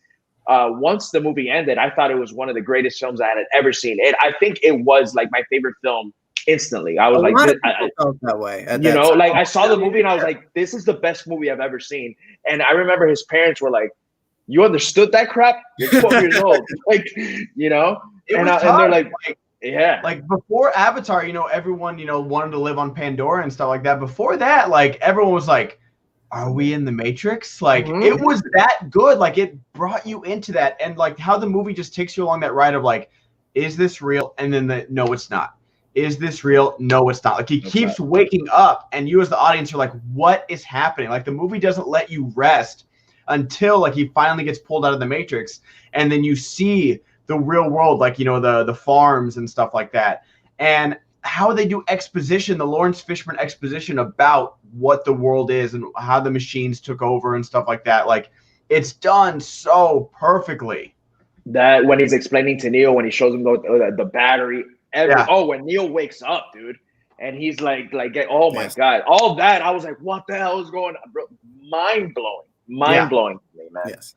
once the movie ended, I thought it was one of the greatest films I had ever seen. I think it was like my favorite film instantly. I was I felt that way. I saw the movie and I was like, this is the best movie I've ever seen. And I remember his parents were like, "You understood that crap? You're 12 years old." Like, and they're like, yeah. Like before Avatar, everyone, wanted to live on Pandora and stuff like that. Before that, like everyone was like, "Are we in the Matrix?" Like it was that good. Like it brought you into that. And like how the movie just takes you along that ride of like, is this real? And then no, it's not. Is this real? No, it's not. Like he keeps waking up and you as the audience are like, what is happening? Like the movie doesn't let you rest until like he finally gets pulled out of the Matrix, and then you see the real world, like, you know, the farms and stuff like that, and how they do exposition, the Lawrence Fishburne exposition about what the world is and how the machines took over and stuff like that. Like, it's done so perfectly. That when he's explaining to Neo, when he shows him the battery, when Neo wakes up, dude, and he's like, oh my God, all that. I was like, what the hell is going on, bro? Mind blowing to me, man. Yes.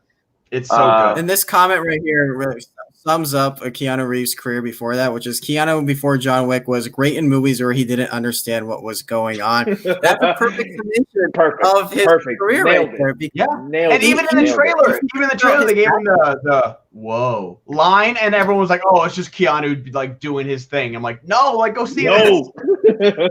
It's so good. And this comment right here really sums up Keanu Reeves' career before that, which is Keanu before John Wick was great in movies where he didn't understand what was going on. That's a perfect summation of his career right there. And even in the trailer, they gave him the whoa line, and everyone was like, oh, it's just Keanu like doing his thing. I'm like, no, like go see this.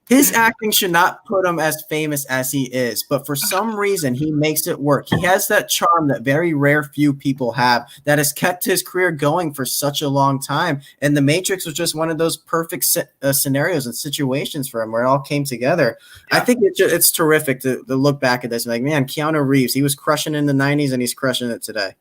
His acting should not put him as famous as he is, but for some reason, he makes it work. He has that charm that very rare few people have that has kept his career going for such a long time. And The Matrix was just one of those perfect scenarios and situations for him where it all came together. Yeah. I think it's terrific to look back at this and like, man, Keanu Reeves, he was crushing in the 90s and he's crushing it today.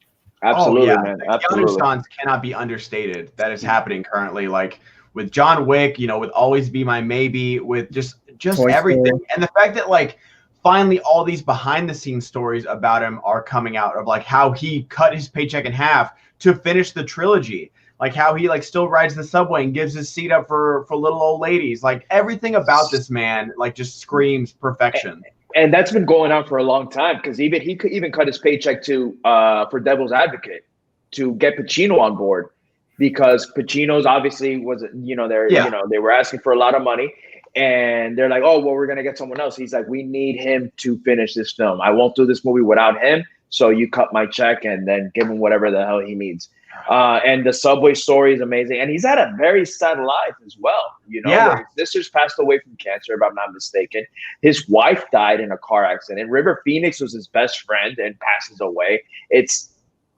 Absolutely, man. Absolutely. Keanu Reeves cannot be understated. That is happening currently. Like, with John Wick, you know, with Always Be My Maybe, with just everything. And the fact that, like, finally all these behind-the-scenes stories about him are coming out of, like, how he cut his paycheck in half to finish the trilogy. Like, how he, like, still rides the subway and gives his seat up for little old ladies. Like, everything about this man, like, just screams perfection. And that's been going on for a long time, because he could even cut his paycheck for Devil's Advocate to get Pacino on board. Because Pacino's obviously was, you know, they were asking for a lot of money, and they're like, oh, well, we're going to get someone else. He's like, we need him to finish this film. I won't do this movie without him. So you cut my check and then give him whatever the hell he needs. And the subway story is amazing. And he's had a very sad life as well. You know, where his sisters passed away from cancer, if I'm not mistaken. His wife died in a car accident. River Phoenix was his best friend and passes away. It's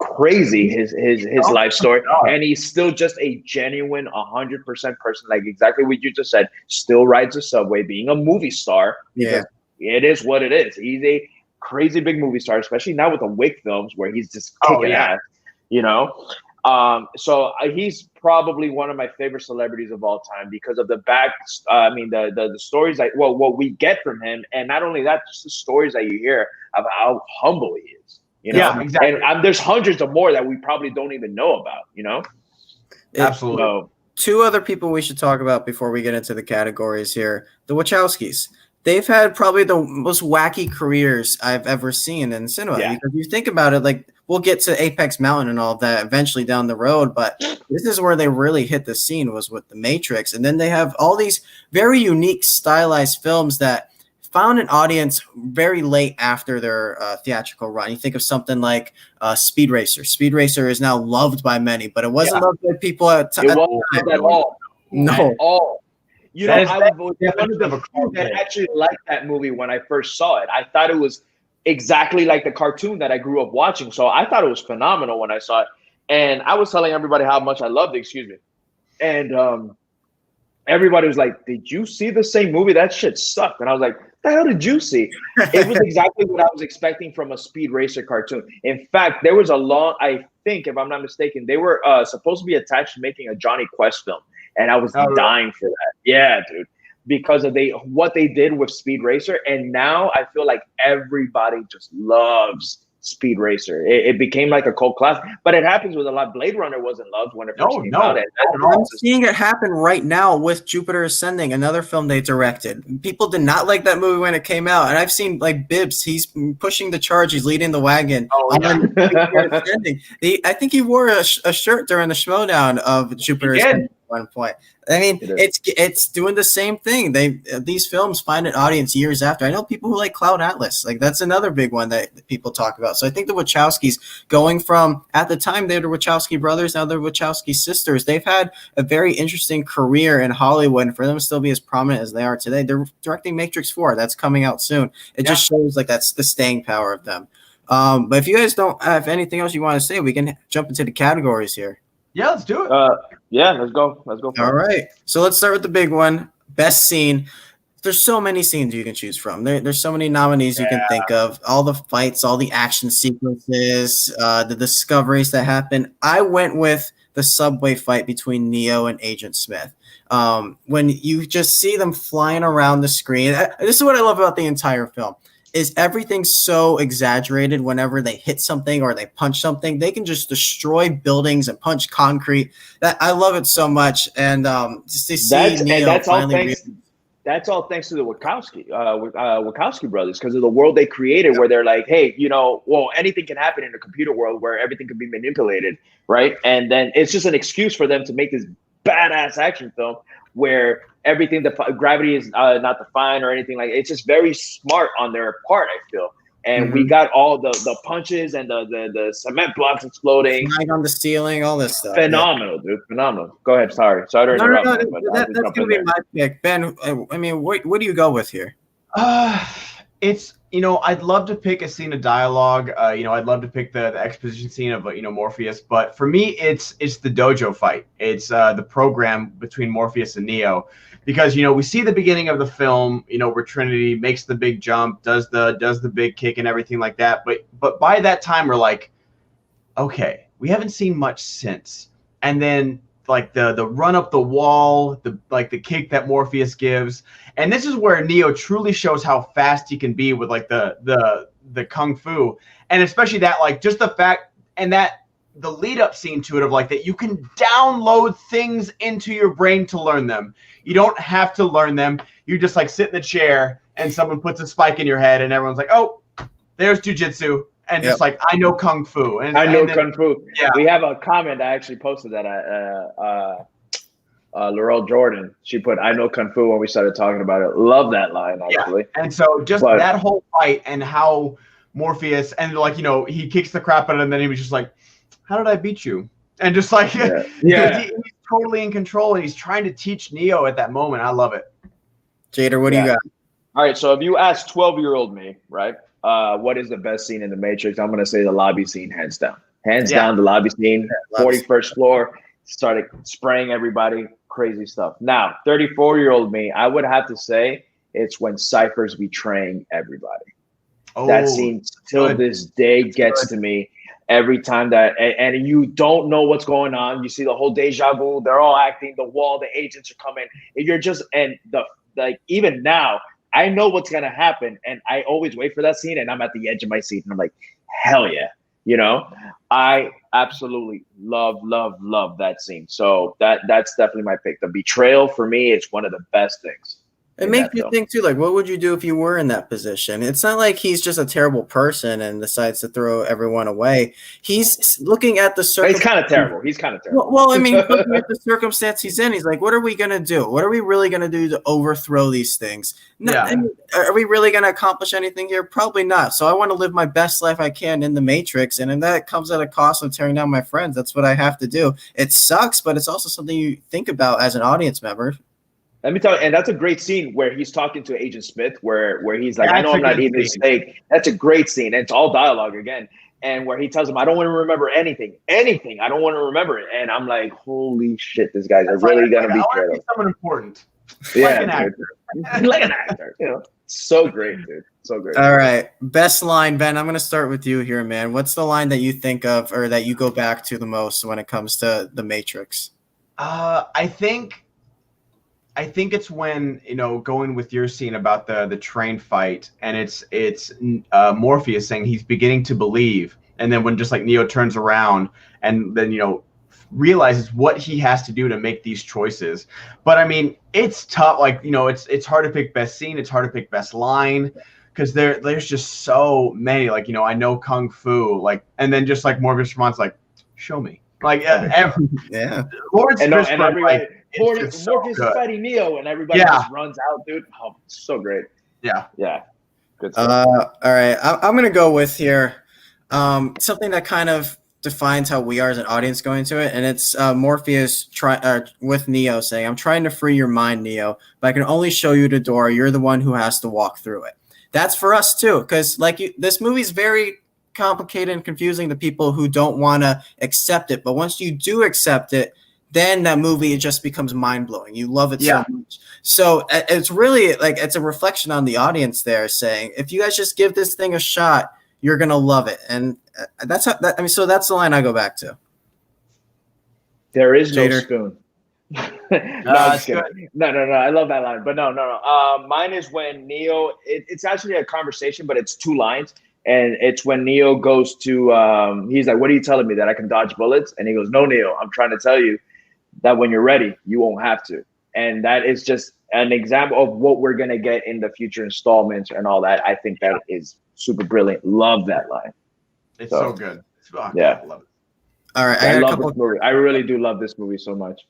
crazy, his life story, and he's still just a genuine 100% person, like exactly what you just said. Still rides the subway, being a movie star. It is what it is. He's a crazy big movie star, especially now with the Wick films where he's just kicking ass, you know. So he's probably one of my favorite celebrities of all time because of the the stories what we get from him, and not only that, just the stories that you hear of how humble he is. You know? Yeah, exactly. And there's hundreds of more that we probably don't even know about, you know? Absolutely. So, two other people we should talk about before we get into the categories here. The Wachowskis. They've had probably the most wacky careers I've ever seen in cinema. Yeah. Because you think about it, like, we'll get to Apex Mountain and all of that eventually down the road, but this is where they really hit the scene, was with The Matrix. And then they have all these very unique stylized films that found an audience very late after their theatrical run. You think of something like Speed Racer. Speed Racer is now loved by many, but it wasn't loved by people at the time. At all. No. At all. You know, I was one of the few that actually liked that movie when I first saw it. I thought it was exactly like the cartoon that I grew up watching. So I thought it was phenomenal when I saw it. And I was telling everybody how much I loved it, And everybody was like, did you see the same movie? That shit sucked. And I was like, the hell did you see? It was exactly what I was expecting from a Speed Racer cartoon. In fact, there was I think, if I'm not mistaken, they were supposed to be attached to making a Johnny Quest film. And I was dying for that. Yeah, dude. Because of what they did with Speed Racer. And now I feel like everybody just loves Speed Racer. It became like a cult classic, but it happens with a lot. Blade Runner wasn't loved when it first came out. I'm seeing it happen right now with Jupiter Ascending, another film they directed. People did not like that movie when it came out, and I've seen like Bibbs. He's pushing the charge. He's leading the wagon. Ascending. I think he wore a shirt during the Schmodown of Jupiter Ascending at one point. I mean, it's doing the same thing. These films find an audience years after. I know people who like Cloud Atlas. Like, that's another big one that people talk about. So I think the Wachowskis, going from, at the time they're the Wachowski brothers, now they're Wachowski sisters. They've had a very interesting career in Hollywood, and for them to still be as prominent as they are today, they're directing Matrix 4. That's coming out soon. It just shows like that's the staying power of them. But if you guys don't have anything else you want to say, we can jump into the categories here. Yeah, let's do it. Yeah, let's go. Let's go. All right. So let's start with the big one. Best scene. there's so many scenes you can choose from. There's so many nominees you can think of. All the fights, all the action sequences, the discoveries that happen. I went with the subway fight between Neo and Agent Smith. When you just see them flying around the screen, this is what I love about the entire film. Is everything so exaggerated whenever they hit something or they punch something? They can just destroy buildings and punch concrete. That I love it so much, and just to see Neo finally. That's all thanks to the Wachowski brothers, because of the world they created, where they're like, hey, well, anything can happen in a computer world where everything can be manipulated, right? And then it's just an excuse for them to make this badass action film where everything, gravity is not defined or anything like. It's just very smart on their part, I feel. And we got all the punches and the cement blocks exploding, flying on the ceiling, all this stuff. Phenomenal, dude, phenomenal. Go ahead, sorry to interrupt. That's gonna be my pick, Ben. I mean, what do you go with here? It's I'd love to pick a scene of dialogue. I'd love to pick the exposition scene of Morpheus, but for me, it's the dojo fight. It's the program between Morpheus and Neo, because we see the beginning of the film, where Trinity makes the big jump, does the big kick and everything like that. But by that time, we're like, okay, we haven't seen much since. And then like the run up the wall, the kick that Morpheus gives. And this is where Neo truly shows how fast he can be with like the kung fu. And especially that, like, just the fact, and that the lead up scene to it of like that you can download things into your brain to learn them. You don't have to learn them. You just like sit in the chair and someone puts a spike in your head and everyone's like, oh, there's jujitsu. And just like, I know kung fu. And I know kung fu. Yeah. We have a comment. I actually posted that Laurel Jordan. She put, I know kung fu when we started talking about it. Love that line, actually. Yeah. And so just that whole fight and how Morpheus, and like, he kicks the crap out of him, and then he was just like, how did I beat you? And just like, he's totally in control, and he's trying to teach Neo at that moment. I love it. Jader, what do you got? All right. So if you ask 12-year-old me, right, what is the best scene in The Matrix? I'm going to say the lobby scene, hands down. Hands down, the lobby scene, 41st floor, started spraying everybody, crazy stuff. Now, 34-year-old me, I would have to say it's when Cypher's betraying everybody. That scene till this day gets to me every time that, and you don't know what's going on. You see the whole deja vu. They're all acting, the wall, the agents are coming. And you're just, and even now, I know what's going to happen. And I always wait for that scene, and I'm at the edge of my seat and I'm like, hell yeah. I absolutely love that scene. So that's definitely my pick. The betrayal for me is one of the best things. It makes you think too, like, what would you do if you were in that position? It's not like he's just a terrible person and decides to throw everyone away. He's looking at the circumstance. He's kind of terrible. Well, I mean, looking at the circumstance he's in, he's like, what are we going to do? What are we really going to do to overthrow these things? Are we really going to accomplish anything here? Probably not. So I want to live my best life I can in the Matrix. And if that comes at a cost of tearing down my friends, that's what I have to do. It sucks, but it's also something you think about as an audience member. Let me tell you, and that's a great scene where he's talking to Agent Smith, where he's like, I know I'm not eating this steak. That's a great scene. And it's all dialogue again. And where he tells him, I don't want to remember anything. I don't want to remember it. And I'm like, holy shit, these guys are really going to be good. Someone important. Like an actor. Like an actor. So great, dude. So great. All right. Best line, Ben. I'm going to start with you here, man. What's the line that you think of or that you go back to the most when it comes to The Matrix? I think it's when, going with your scene about the train fight, and it's Morpheus saying he's beginning to believe, and then when just like Neo turns around and then realizes what he has to do to make these choices. But I mean, it's tough. Like it's hard to pick best scene. It's hard to pick best line because there's just so many. Like I know kung fu. Like, and then just like Morpheus responds like, "Show me." Like Lawrence Fishburne. Morpheus is fighting Neo, and everybody just runs out, dude. Oh, so great. Yeah. Good stuff. All right, I'm gonna go with here something that kind of defines how we are as an audience going to it, and it's Morpheus with Neo saying, "I'm trying to free your mind, Neo, but I can only show you the door. You're the one who has to walk through it." That's for us too, because this movie's very complicated and confusing to people who don't want to accept it. But once you do accept it, then that movie, it just becomes mind-blowing. You love it so much. So it's really like, it's a reflection on the audience there saying, if you guys just give this thing a shot, you're going to love it. And that's how that, I mean, so that's the line I go back to. There is no Jader. spoon. No, I'm just kidding. No. I love that line, but no. Mine is when Neo. It's actually a conversation, but it's 2 lines, and it's when Neo goes to. He's like, "What are you telling me, that I can dodge bullets?" And he goes, "No, Neo, I'm trying to tell you that when you're ready, you won't have to." And that is just an example of what we're gonna get in the future installments and all that. I think that is super brilliant. Love that line. It's so good. Yeah, I love it. All right, I love this movie. I really do love this movie so much.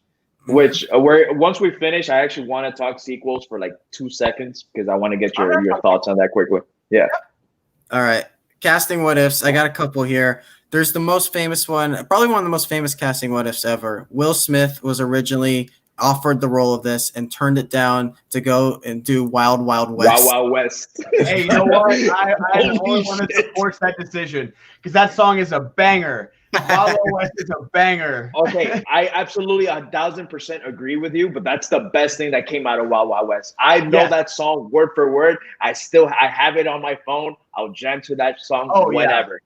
Which once we finish, I actually want to talk sequels for like 2 seconds because I want to get your thoughts on that quickly. Yeah. All right. Casting what ifs. I got a couple here. There's the most famous one, probably one of the most famous casting what ifs ever. Will Smith was originally offered the role of this and turned it down to go and do Wild Wild West. Wild Wild West. Hey, you know what? I only want to support that decision because that song is a banger. Wild Wild West is a banger. Okay, I absolutely 1,000% agree with you, but that's the best thing that came out of Wild Wild West. I know that song word for word. I have it on my phone. I'll jam to that song whenever.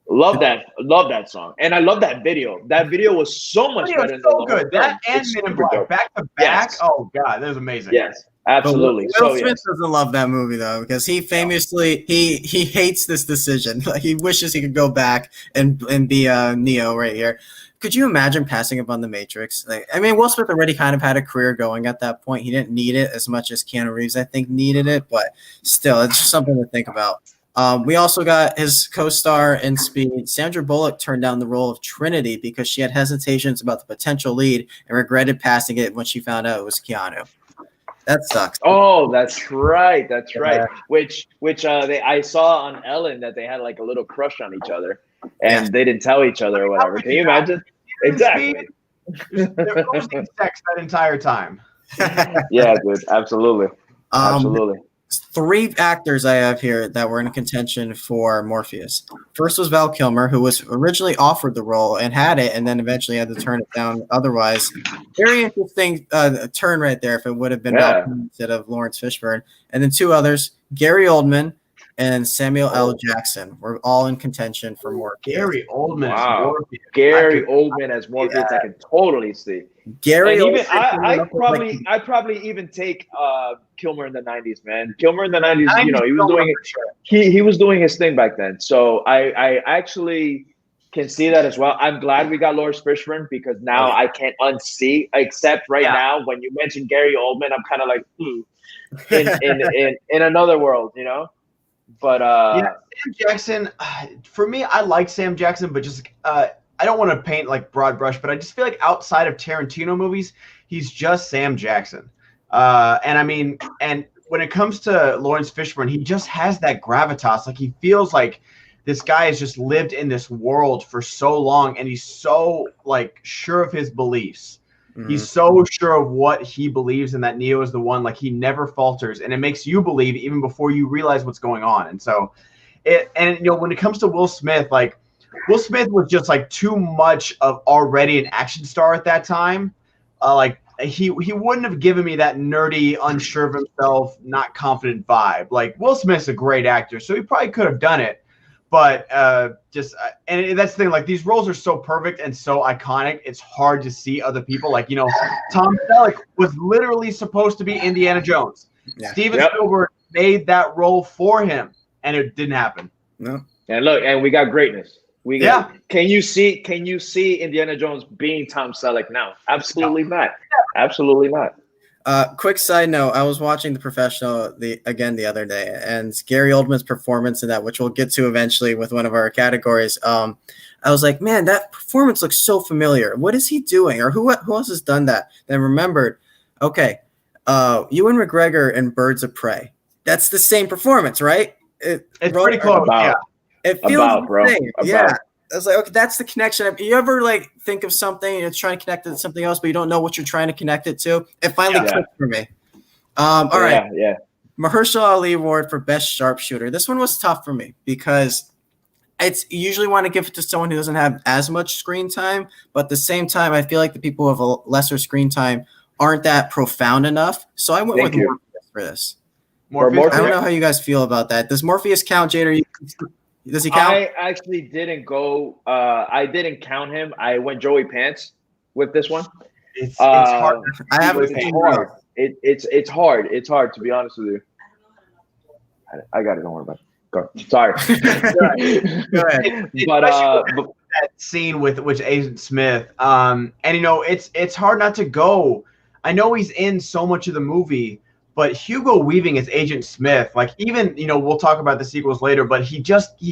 Love that song, and I love that video. That video was so much better than so good. That and Men in Black back to back. Yes. Oh god, that was amazing. Yes, absolutely. Will Smith doesn't love that movie though, because he famously he hates this decision. Like he wishes he could go back and be Neo right here. Could you imagine passing up on The Matrix? Like, I mean, Will Smith already kind of had a career going at that point. He didn't need it as much as Keanu Reeves, I think, needed it, but still, it's just something to think about. We also got his co-star in Speed. Sandra Bullock turned down the role of Trinity because she had hesitations about the potential lead and regretted passing it when she found out it was Keanu. That sucks. Oh, that's right. That's right. Which I saw on Ellen that they had like a little crush on each other, and they didn't tell each other or whatever. Can you imagine? Exactly. They're losing sex that entire time. Yeah, dude. Absolutely. Absolutely. 3 actors I have here that were in contention for Morpheus. First was Val Kilmer, who was originally offered the role and had it, and then eventually had to turn it down. Otherwise, very interesting turn right there if it would have been Val Kilmer instead of Lawrence Fishburne. And then 2 others, Gary Oldman and Samuel L. Jackson, were all in contention for Morpheus. Gary Oldman. Wow. Gary Oldman as Morpheus, I can totally see. Gary Oldman. I probably even take Kilmer in the 90s, man. Kilmer in the 90s, you know, he was doing he was doing his thing back then. So I actually can see that as well. I'm glad we got Lawrence Fishburne because now I can't unsee. Except now, when you mentioned Gary Oldman, I'm kind of like, in another world, you know. But Sam Jackson, for me, I like Sam Jackson, but just I don't want to paint like broad brush, but I just feel like outside of Tarantino movies, he's just Sam Jackson. And I mean, and when it comes to Lawrence Fishburne, he just has that gravitas. Like he feels like this guy has just lived in this world for so long, and he's so like sure of his beliefs. Mm-hmm. He's so sure of what he believes, and that Neo is the one. Like he never falters, and it makes you believe even before you realize what's going on. And so, you know, when it comes to Will Smith, like Will Smith was just like too much of already an action star at that time. Like he wouldn't have given me that nerdy, unsure of himself, not confident vibe. Like Will Smith's a great actor, so he probably could have done it. But and that's the thing, like these roles are so perfect and so iconic, it's hard to see other people. Like, you know, Tom Selleck was literally supposed to be Indiana Jones. Yeah. Steven Spielberg made that role for him, and it didn't happen. No. And look, and we got greatness. Can you see Indiana Jones being Tom Selleck now? Absolutely not. Absolutely not. Quick side note, I was watching The Professional the other day, and Gary Oldman's performance in that, which we'll get to eventually with one of our categories. I was like, man, that performance looks so familiar. What is he doing? Or who else has done that? Then remembered, okay, Ewan McGregor in Birds of Prey. That's the same performance, right? It's pretty close. It feels the same. Yeah. I was like, okay, that's the connection. You ever like think of something and it's trying to connect it to something else, but you don't know what you're trying to connect it to? It finally clicked for me. All right. Yeah. Mahershala Ali Award for Best Sharpshooter. This one was tough for me because it's usually want to give it to someone who doesn't have as much screen time, but at the same time, I feel like the people who have a lesser screen time aren't that profound enough. So I went with Morpheus for this. Morpheus? I don't know how you guys feel about that. Does Morpheus count, Jader? Does he count? I actually didn't go. I didn't count him. I went Joey Pants with this one. It's hard. I haven't It's hard. It's hard. It's hard, to be honest with you. I got it. Don't worry about it. Go. Sorry. Go ahead. But that scene with Agent Smith, and it's hard not to go. I know he's in so much of the movie, but Hugo Weaving as Agent Smith, like, even, we'll talk about the sequels later, but he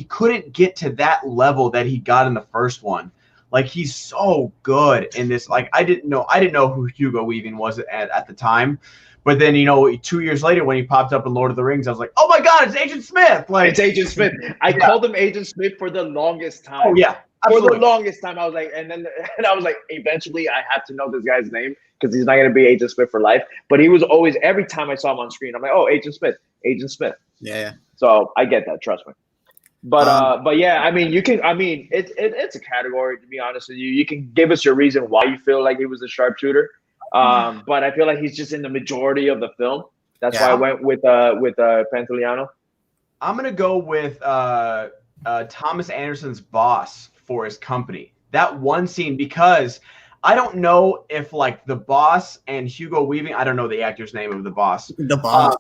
couldn't get to that level that he got in the first one. Like, he's so good in this. Like, I didn't know who Hugo Weaving was at the time. But then, 2 years later, when he popped up in Lord of the Rings, I was like, "Oh my God, it's Agent Smith!" Like, it's Agent Smith. I called him Agent Smith for the longest time. Oh yeah, absolutely. For the longest time, I was like, and I was like, eventually, I have to know this guy's name because he's not going to be Agent Smith for life. But he was always, every time I saw him on screen, I'm like, "Oh, Agent Smith, Agent Smith." Yeah. So I get that. Trust me. But yeah, I mean, it's a category, to be honest with you. You can give us your reason why you feel like he was a sharpshooter. But I feel like he's just in the majority of the film. That's why I went with Pantoliano. I'm gonna go with Thomas Anderson's boss for his company. That one scene, because I don't know if, like, the boss and Hugo Weaving, I don't know the actor's name of the boss. The boss.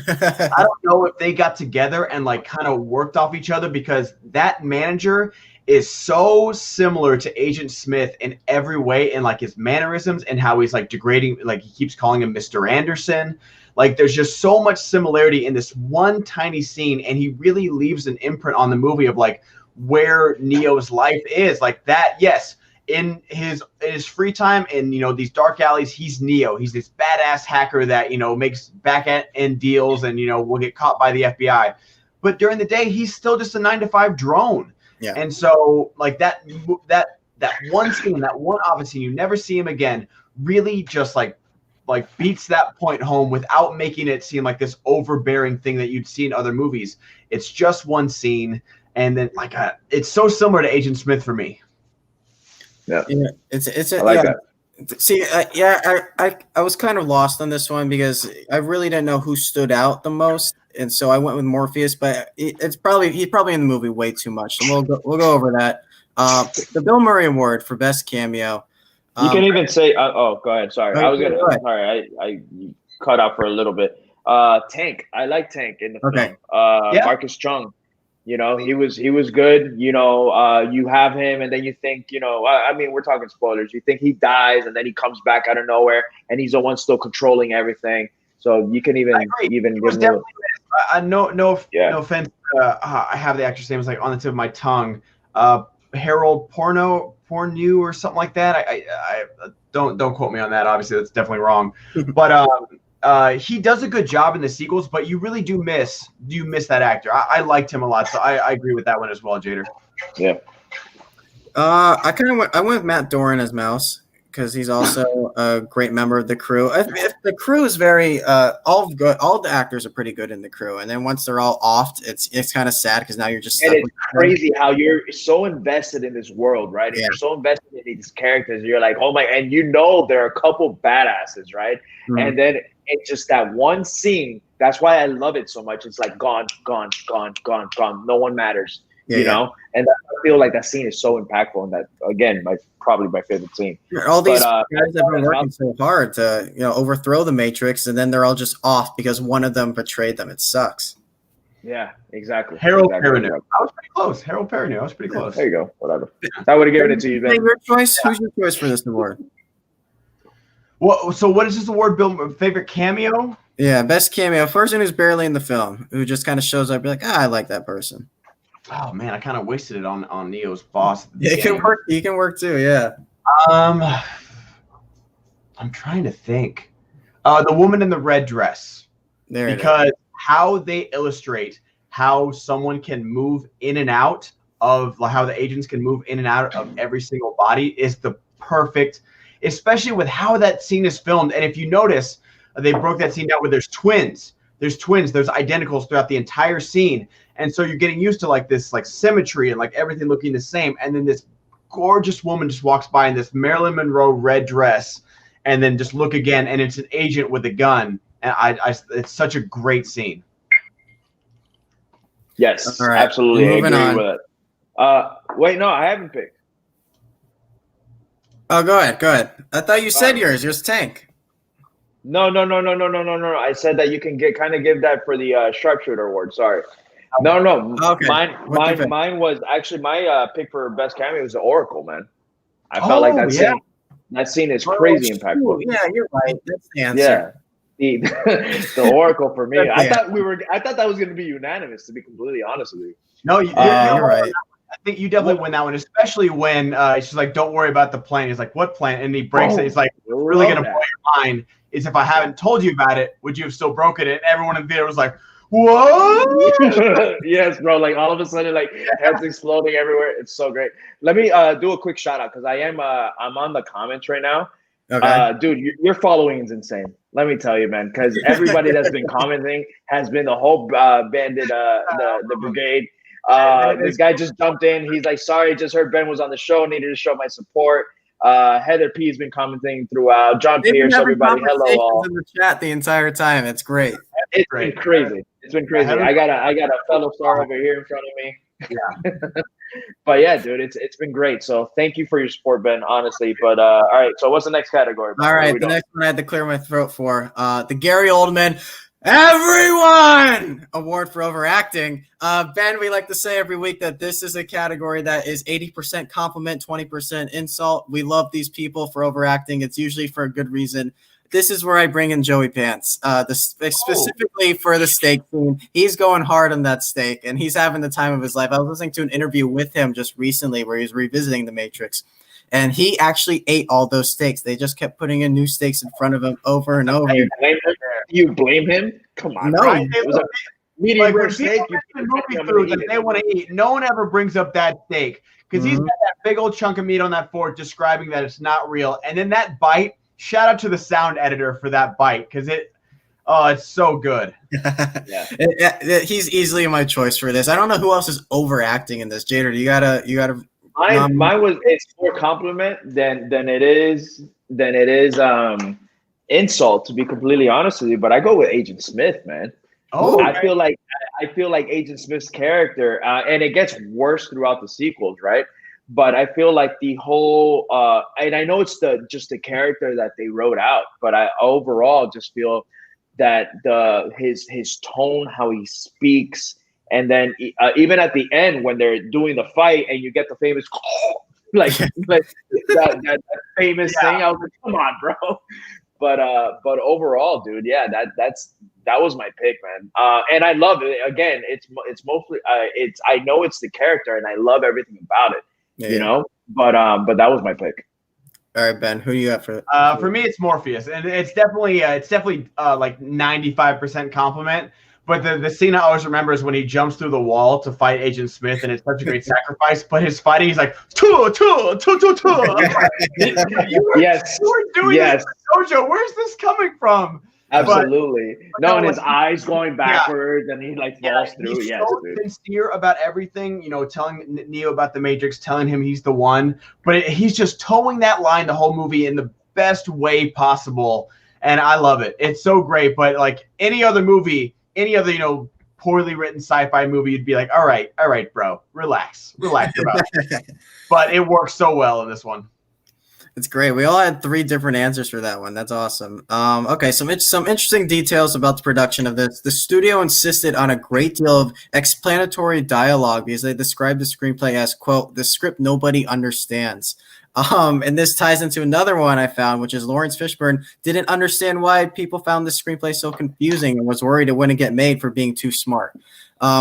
I don't know if they got together and, like, kind of worked off each other, because that manager is so similar to Agent Smith in every way, in, like, his mannerisms and how he's, like, degrading, like, he keeps calling him Mr. Anderson. Like, there's just so much similarity in this one tiny scene, and he really leaves an imprint on the movie of, like, where Neo's life is. Like, that, yes, in his free time in, these dark alleys, he's Neo. He's this badass hacker that, makes back-end deals and, will get caught by the FBI. But during the day, he's still just a 9-to-5 drone. Yeah. And so, like, that one scene, that one office scene, you never see him again, really just like beats that point home without making it seem like this overbearing thing that you'd see in other movies. It's just one scene, and then, like, it's so similar to Agent Smith for me. Yeah. It's I like that. See, I was kind of lost on this one because I really didn't know who stood out the most, and so I went with Morpheus. But he's probably in the movie way too much. So we'll go over that. The Bill Murray Award for Best Cameo. You can even say, go ahead. Sorry, go ahead. Sorry, I cut out for a little bit. Tank, I like Tank in the film. Marcus Chung. He was good. You have him, and then you think, I mean, we're talking spoilers. You think he dies, and then he comes back out of nowhere, and he's the one still controlling everything. So you can even give him no offense. I have the actor's name. It's like on the tip of my tongue. Harold Porneau or something like that. I don't quote me on that. Obviously, that's definitely wrong. But he does a good job in the sequels, but you really do miss that actor. I liked him a lot, so I agree with that one as well, Jader. Yeah. I went with Matt Doran as Mouse because he's also a great member of the crew. If the crew is very all the actors are pretty good in the crew, and then once they're all off, it's kind of sad because now you're just. And it's crazy how you're so invested in this world, right? And you're so invested in these characters. You're like, oh my, and there are a couple badasses, right? Mm-hmm. And then it's just that one scene. That's why I love it so much. It's like gone. No one matters. You know, and I feel like that scene is so impactful, and that, again, probably my favorite scene. All these guys have been working so hard to overthrow the Matrix, and then they're all just off because one of them betrayed them. It sucks. Yeah, exactly. Harold Perrineau. I was pretty close. Harold Perrineau. I was pretty close. There you go. Whatever. I would have given it to you, Ben. Favorite choice? Who's your choice for this award? Well, so what is this award, Bill? Favorite cameo? Yeah, best cameo. Person who's barely in the film, who just kind of shows up, be like, I like that person. Oh man, I kind of wasted it on Neo's boss. Yeah, it can work. He can work too. Yeah. I'm trying to think. The woman in the red dress. Because how they illustrate how someone can move in and out of, how the agents can move in and out of every single body is the perfect, especially with how that scene is filmed. And if you notice, they broke that scene down where there's twins. there's twins, there's identicals throughout the entire scene. And so you're getting used to like this like symmetry and like everything looking the same. And then this gorgeous woman just walks by in this Marilyn Monroe red dress, and then just look again, and it's an agent with a gun. And it's such a great scene. Yes, All right. absolutely. I Moving agree on. with it. Wait, no, I haven't picked. Oh, go ahead. I thought you said yours. Yours Tank. No. I said that you can give that for the sharpshooter award. Sorry. No. Okay. Mine was actually my pick for best cameo was the Oracle, man. I felt like that scene is crazy impactful. Yeah, you're right. That's the answer. Yeah. The Oracle for me. I thought that was gonna be unanimous, to be completely honest with you. No, you're right. I think you definitely win that one, especially when she's like, "Don't worry about the plane." He's like, "What plane?" And he breaks it. He's like, "Really gonna blow your mind is if I haven't told you about it, would you have still broken it?" And everyone in the theater was like, "What?" Yes, bro. Like all of a sudden, like heads exploding everywhere. It's so great. Let me do a quick shout out because I'm on the comments right now. Okay. Dude, your following is insane. Let me tell you, man, because everybody that's been commenting has been the whole bandit, the brigade. This guy just jumped in. He's like, sorry, just heard Ben was on the show. Needed to show my support. Heather P has been commenting throughout. John Pierce, everybody, hello all. In the chat the entire time. It's great. It's been crazy. It's been crazy. I got a fellow star over here in front of me. Yeah. But yeah, dude, it's been great. So thank you for your support, Ben, honestly. But all right, so what's the next category, Ben? All right, the next one I had to clear my throat for. The Gary Oldman Everyone award for overacting. Ben, we like to say every week that this is a category that is 80% compliment, 20% insult. We love these people for overacting. It's usually for a good reason. This is where I bring in Joey Pants, specifically for the steak scene. He's going hard on that steak, and he's having the time of his life. I was listening to an interview with him just recently where he was revisiting The Matrix, and he actually ate all those steaks. They just kept putting in new steaks in front of him over and over. You blame him? Come on. No. Right? It was a medium rare steak. That they want to eat. No one ever brings up that steak because he's got that big old chunk of meat on that fork describing that it's not real. And then that bite, shout out to the sound editor for that bite because it's so good. Yeah. He's easily my choice for this. I don't know who else is overacting in this. Jader, you gotta. Mine was it's more compliment than it is insult, to be completely honest with you. But I go with Agent Smith, man. Oh, I feel like Agent Smith's character, and it gets worse throughout the sequels, right? But I feel like the whole, and I know it's just the character that they wrote out, but I overall just feel that his tone, how he speaks, and then even at the end when they're doing the fight and you get the famous like that famous thing, I was like, come on, bro. But overall, dude, yeah, that was my pick, man. And I love it. Again, it's mostly I know it's the character, and I love everything about it. Yeah. You know, but that was my pick. All right, Ben, who do you got for? For me, it's Morpheus, and it's definitely like 95% compliment. But the scene I always remember is when he jumps through the wall to fight Agent Smith, and it's such a great sacrifice. But his fighting, he's like, tu. Yes. You were doing this for Jojo. Where's this coming from? Absolutely. And his eyes going backwards, and he falls through. He's yes, so sincere about everything, telling Neo about the Matrix, telling him he's the one. But he's just towing that line the whole movie in the best way possible. And I love it. It's so great. But like any other movie, any other, poorly written sci-fi movie, you'd be like, all right, bro, relax about it. But it works so well in this one. It's great. We all had 3 different answers for that one. That's awesome. Okay, some interesting details about the production of this. The studio insisted on a great deal of explanatory dialogue because they described the screenplay as, quote, the script nobody understands. And this ties into another one I found, which is Lawrence Fishburne didn't understand why people found this screenplay so confusing and was worried it wouldn't get made for being too smart.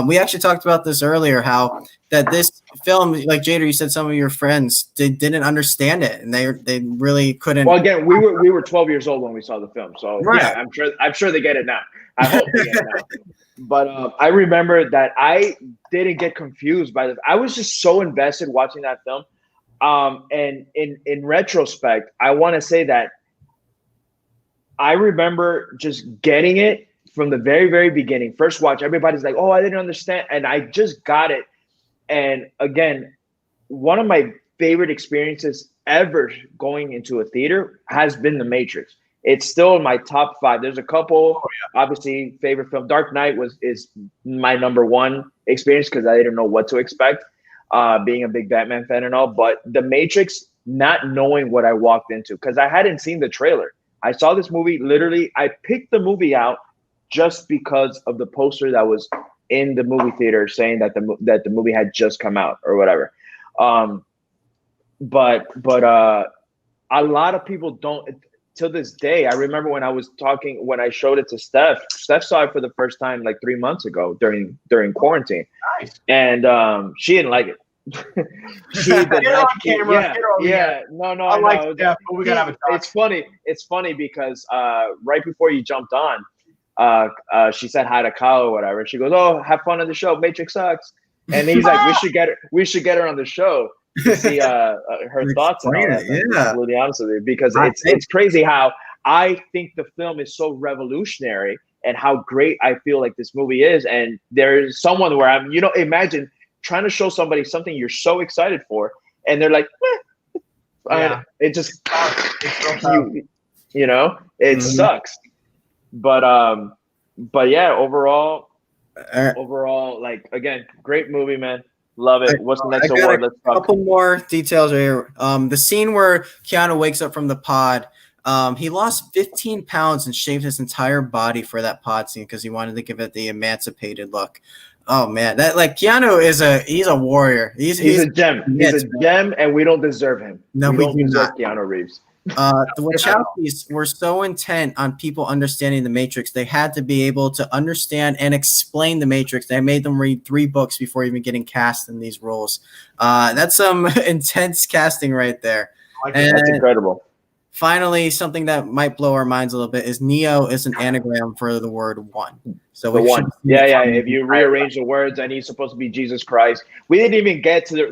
We actually talked about this earlier, how that this film, like Jader, you said some of your friends didn't understand it, and they really couldn't. Well, again, we were 12 years old when we saw the film, so right. Yeah, I'm sure they get it now. I hope they get it now. But I remember that I didn't get confused by this. I was just so invested watching that film. And in retrospect, I want to say that I remember just getting it from the very, very beginning. First watch, everybody's like, "Oh, I didn't understand," and I just got it. And again, one of my favorite experiences ever going into a theater has been The Matrix. It's still in my top 5. There's a couple, obviously, favorite film. Dark Knight is my number 1 experience because I didn't know what to expect, being a big Batman fan and all. But The Matrix, not knowing what I walked into, because I hadn't seen the trailer. I saw this movie, literally, I picked the movie out just because of the poster that was in the movie theater saying that the movie had just come out or whatever. But a lot of people don't. Till this day, I remember when I showed it to Steph. Steph saw it for the first time like 3 months ago during quarantine. Nice. And she didn't like it. She did not. On camera. Yeah. No. I like Steph, but we gotta have a talk. It's funny because right before you jumped on, she said hi to Kyle or whatever. She goes, "Oh, have fun on the show. Matrix sucks." And he's like, "We should get her on the show to see her thoughts on that." Yeah, to be completely honest with you, because it's crazy how I think the film is so revolutionary and how great I feel like this movie is. And there's someone where I'm, imagine trying to show somebody something you're so excited for, and they're like, it just, it sucks. But yeah, overall, like, again, great movie, man. Love it. What's the next award? Let's talk. A couple more details right here. The scene where Keanu wakes up from the pod, he lost 15 pounds and shaved his entire body for that pod scene because he wanted to give it the emancipated look. Oh man, that like Keanu he's a warrior. He's a gem. He's a gem, and we don't deserve him. No, we don't deserve Keanu Reeves. The Wachowskis were so intent on people understanding the Matrix, they had to be able to understand and explain the Matrix. They made them read 3 books before even getting cast in these roles. That's some intense casting right there. That's incredible. Finally, something that might blow our minds a little bit is Neo is an anagram for the word one. So the one. Yeah. If you rearrange the words, and he's supposed to be Jesus Christ. We didn't even get to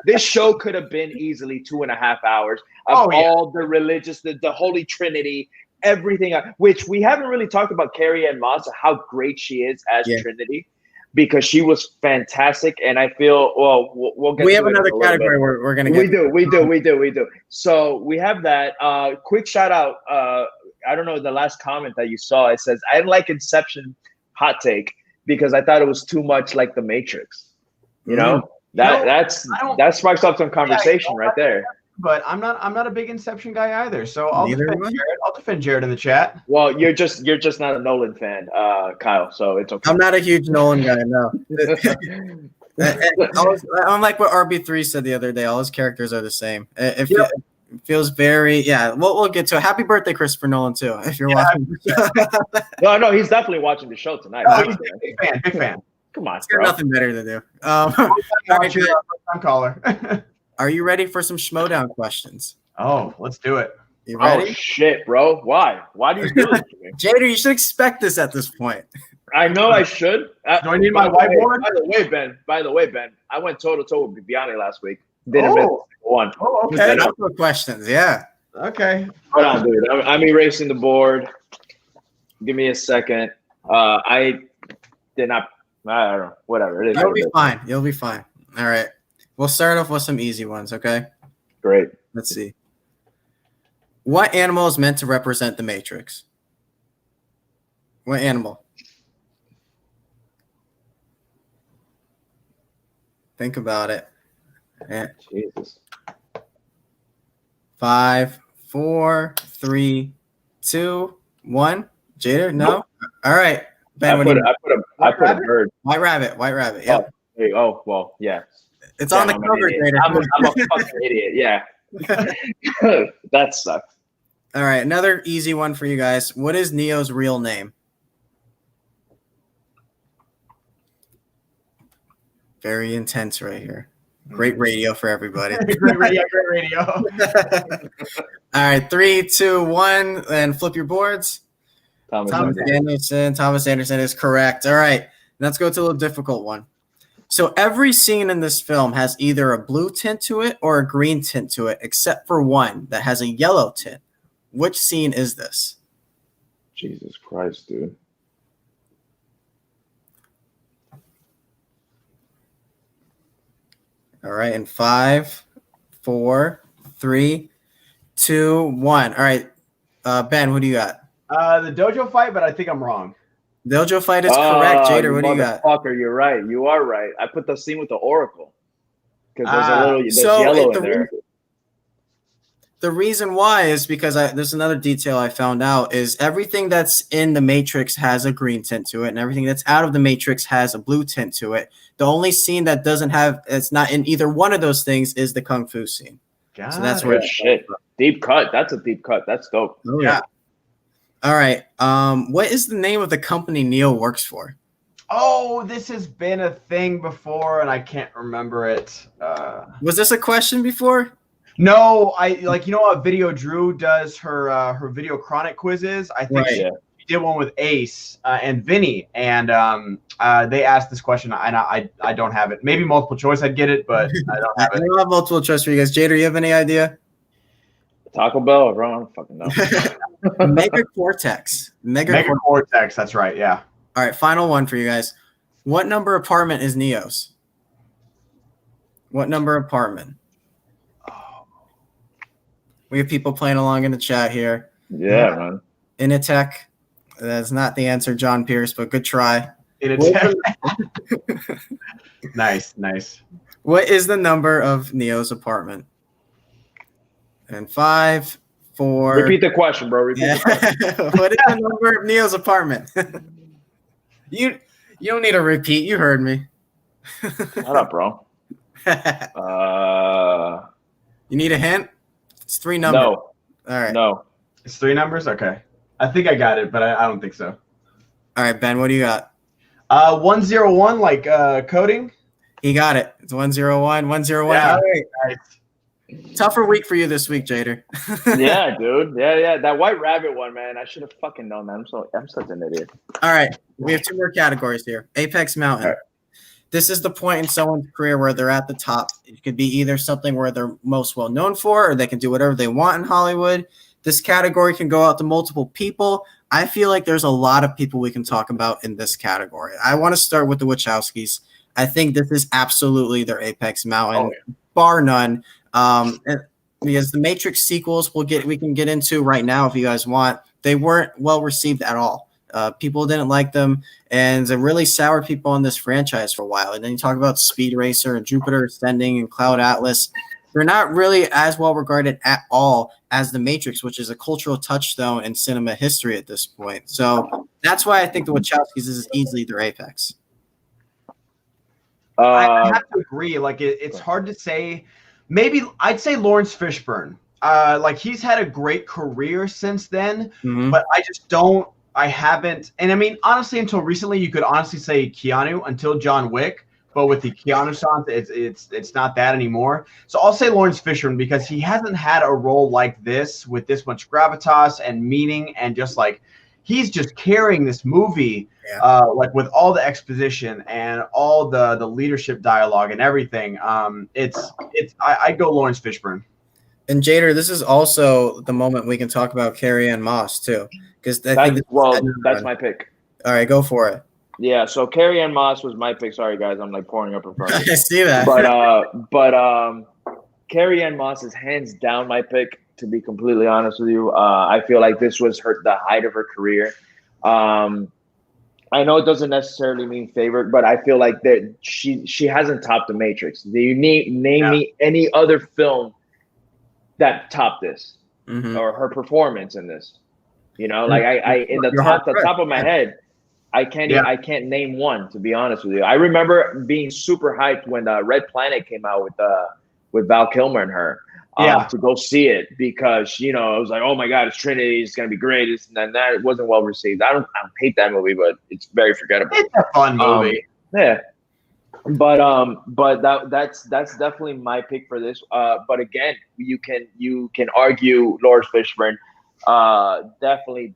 this show could have been easily 2.5 hours of all the religious, the Holy Trinity, everything, which we haven't really talked about Carrie-Anne Moss, how great she is as Trinity, because she was fantastic. And I feel, we'll get. We have another category we're going to get. We do. So we have that. Quick shout out. I don't know the last comment that you saw. It says, "I didn't like Inception hot take because I thought it was too much like The Matrix." That sparks up some conversation right there. But I'm not a big Inception guy either. So I'll defend Jared in the chat. Well, you're just not a Nolan fan, Kyle. So it's okay. I'm not a huge Nolan guy. No. I'm like what RB3 said the other day. All his characters are the same. It feels very We'll get to it. Happy birthday, Christopher Nolan, too. If you're watching. No, he's definitely watching the show tonight. Big fan. Come on, he's got nothing better to do. All right, caller. Are you ready for some Schmodown questions? Oh, let's do it. You ready? Oh, shit, bro. Why? Why do you do this to me? Jader, you should expect this at this point. I know I should. Do I need my whiteboard? By the way, Ben, I went toe-to-toe with Bibiani last week. Didn't miss one. Oh, okay. With questions, yeah. Okay. Hold on, dude. I'm erasing the board. Give me a second. I did not. I don't know. Whatever. It is. You'll be fine. You'll be fine. All right. We'll start off with some easy ones, okay? Great. Let's see. What animal is meant to represent the Matrix? What animal? Think about it. Jesus. 5, 4, 3, 2, 1. Jader, no? Nope. All right. Ben, I put a bird. White rabbit. Yep. Well, yeah. It's on the cover, Jader. I'm a fucking idiot. Yeah. That sucks. All right. Another easy one for you guys. What is Neo's real name? Very intense right here. Great radio for everybody. Great radio. All right. 3, 2, 1, and flip your boards. Thomas Anderson is correct. All right. Let's go to a little difficult one. So every scene in this film has either a blue tint to it or a green tint to it, except for one that has a yellow tint. Which scene is this? Jesus Christ, dude. All right, in 5, 4, 3, 2, 1. All right, Ben, what do you got? The dojo fight, but I think I'm wrong. Dojo fight is correct. Jader, what do you got? Motherfucker, you're right. You are right. I put the scene with the Oracle because there's yellow in there. The reason why is because there's another detail I found out is everything that's in the Matrix has a green tint to it, and everything that's out of the Matrix has a blue tint to it. The only scene that doesn't have, it's not in either one of those things, is the Kung Fu scene. So that's where shit. Deep cut. That's a deep cut. That's dope. Oh, yeah. All right. What is the name of the company Neo works for? Oh, this has been a thing before, and I can't remember it. Was this a question before? No, what Video Drew does her Video Chronic quizzes. I think she did one with Ace and Vinny, and they asked this question, and I don't have it. Maybe multiple choice, I'd get it, but I don't have it. I don't have multiple choice for you guys. Jader, you have any idea? Taco Bell, bro. I don't fucking know. Mega Cortex. Mega Cortex. That's right. Yeah. All right. Final one for you guys. What number apartment is Neo's? What number apartment? We have people playing along in the chat here. Yeah, man. Initech. That's not the answer, John Pierce, but good try. Initech. Nice. What is the number of Neo's apartment? And 5, 4. Repeat the question, bro. Repeat the question. What is the number of Neo's apartment? You don't need to repeat. You heard me. Shut up, bro. You need a hint? It's 3 numbers. No. All right. No. It's 3 numbers? Okay. I think I got it, but I don't think so. All right, Ben, what do you got? 101, like coding? He got it. It's 101. 101. Yeah. All right. Tougher week for you this week, Jader. Yeah, dude. Yeah. That White Rabbit one, man. I should have fucking known that. I'm such an idiot. All right. We have 2 more categories here. Apex Mountain. Right. This is the point in someone's career where they're at the top. It could be either something where they're most well known for, or they can do whatever they want in Hollywood. This category can go out to multiple people. I feel like there's a lot of people we can talk about in this category. I want to start with the Wachowskis. I think this is absolutely their Apex Mountain, bar none. Because the Matrix sequels we can get into right now if you guys want. They weren't well received at all. People didn't like them, and they really soured people on this franchise for a while. And then you talk about Speed Racer and Jupiter Ascending and Cloud Atlas. They're not really as well regarded at all as The Matrix, which is a cultural touchstone in cinema history at this point. So that's why I think the Wachowskis is easily their apex. I have to agree. Like it's hard to say. Maybe I'd say Lawrence Fishburne. Like he's had a great career since then, but I haven't. And I mean, honestly, until recently, you could honestly say Keanu until John Wick. But with the Keanu songs, it's not that anymore. So I'll say Lawrence Fishburne because he hasn't had a role like this with this much gravitas and meaning, and just like he's just carrying this movie, like with all the exposition and all the leadership dialogue and everything. I go Lawrence Fishburne. And Jader, this is also the moment we can talk about Carrie-Anne Moss too, because that's my pick. All right, go for it. Yeah, so Carrie-Anne Moss was my pick. Sorry, guys, I'm like pouring up in front of you. I see that. But Carrie-Anne Moss is hands down my pick, to be completely honest with you. I feel like this was the height of her career. I know it doesn't necessarily mean favorite, but I feel like that she hasn't topped The Matrix. Do you name me any other film that topped this or her performance in this? You know, like I in the top of my head. I can't name one, to be honest with you. I remember being super hyped when Red Planet came out with Val Kilmer and her to go see it because, you know, I was like, oh my God, it's Trinity, it's gonna be great. And that it wasn't well received. I don't hate that movie, but it's very forgettable. It's a fun movie. But that's definitely my pick for this. But again, you can argue Lawrence Fishburne. Definitely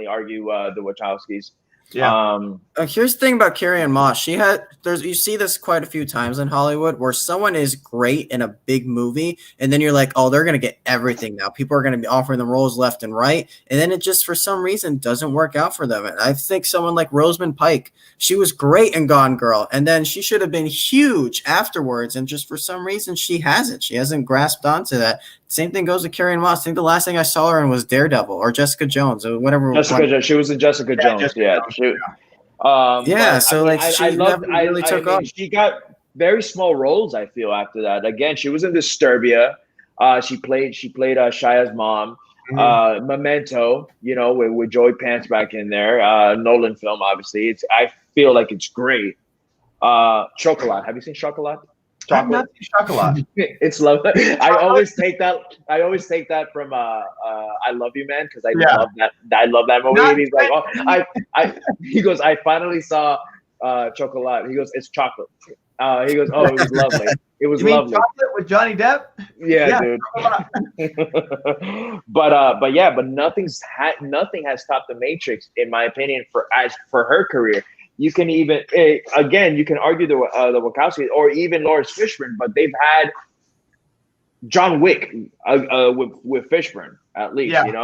argue the Wachowskis. Yeah. Here's the thing about Carrie-Anne Moss. You see this quite a few times in Hollywood where someone is great in a big movie, and then you're like, oh, they're going to get everything now. People are going to be offering them roles left and right, and then it just, for some reason, doesn't work out for them. And I think someone like Rosamund Pike, she was great in Gone Girl, and then she should have been huge afterwards, and just for some reason, she hasn't. She hasn't grasped onto that. Same thing goes to Carrie-Anne Moss. I think the last thing I saw her in was Daredevil or Jessica Jones or whatever. She was in Jessica Jones. So like she never really took off. She got very small roles, I feel, after that. Again, she was in Disturbia. She played Shia's mom. Memento, with Joey Pants back in there. Nolan film, obviously. I feel like it's great. Chocolat. Have you seen Chocolat? I've not seen Chocolat. It's lovely. I always take that from I Love You, Man, because I love that. I love that movie. And he's like, he goes, I finally saw Chocolat. He goes, it's chocolate. He goes, oh, it was lovely. It was lovely. Chocolate with Johnny Depp? Yeah, dude. but nothing has topped The Matrix, in my opinion, for her career. You can even you can argue the Wachowskis or even Lawrence Fishburne, but they've had John Wick with Fishburne at least, and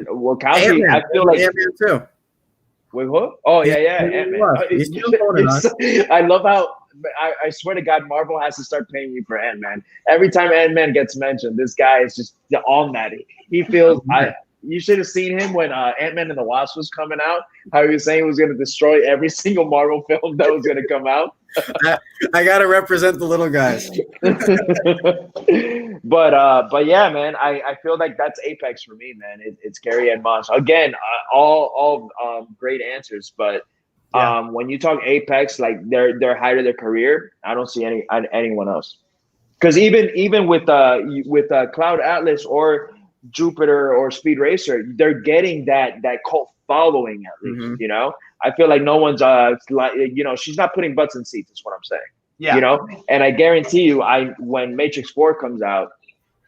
Wachowski. Ant-Man. I feel like Ant-Man too. Wait, what? Oh yeah, Ant-Man. I love how I swear to God, Marvel has to start paying me for Ant-Man. Every time Ant-Man gets mentioned, this guy is just on that. He feels you should have seen him when Ant-Man and the Wasp was coming out. How he was saying he was going to destroy every single Marvel film that was going to come out. I got to represent the little guys. But yeah, man, I feel like that's apex for me, man. It's Carrie-Anne Moss. Again, all great answers, but when you talk apex, like their height of their career, I don't see anyone else. Because even with Cloud Atlas or Jupiter or Speed Racer, they're getting that cult following at least. I feel like no one's she's not putting butts in seats, is what I'm saying. Yeah. And I guarantee you, when Matrix 4 comes out,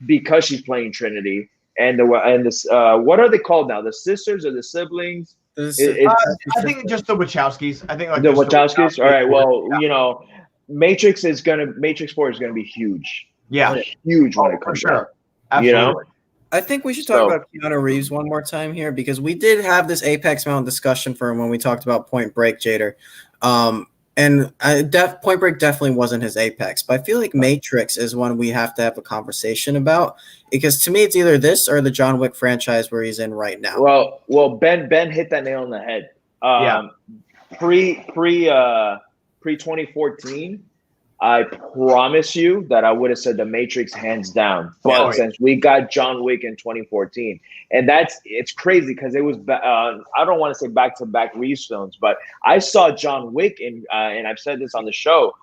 because she's playing Trinity and this what are they called now? The sisters or the siblings? I think just the Wachowskis. I think like the Wachowskis. All right. Well, Matrix 4 is gonna be huge. Yeah. Huge when it comes out. Absolutely. I think we should talk about Keanu Reeves one more time here, because we did have this Apex Mountain discussion for him when we talked about Point Break, Jader. Point Break definitely wasn't his apex, but I feel like Matrix is one we have to have a conversation about, because to me it's either this or the John Wick franchise where he's in right now. Well, Ben hit that nail on the head. Pre 2014. I promise you that I would have said The Matrix hands down. But since we got John Wick in 2014, and it's crazy because it was, I don't want to say back-to-back Reeves films, but I saw John Wick and I've said this on the show,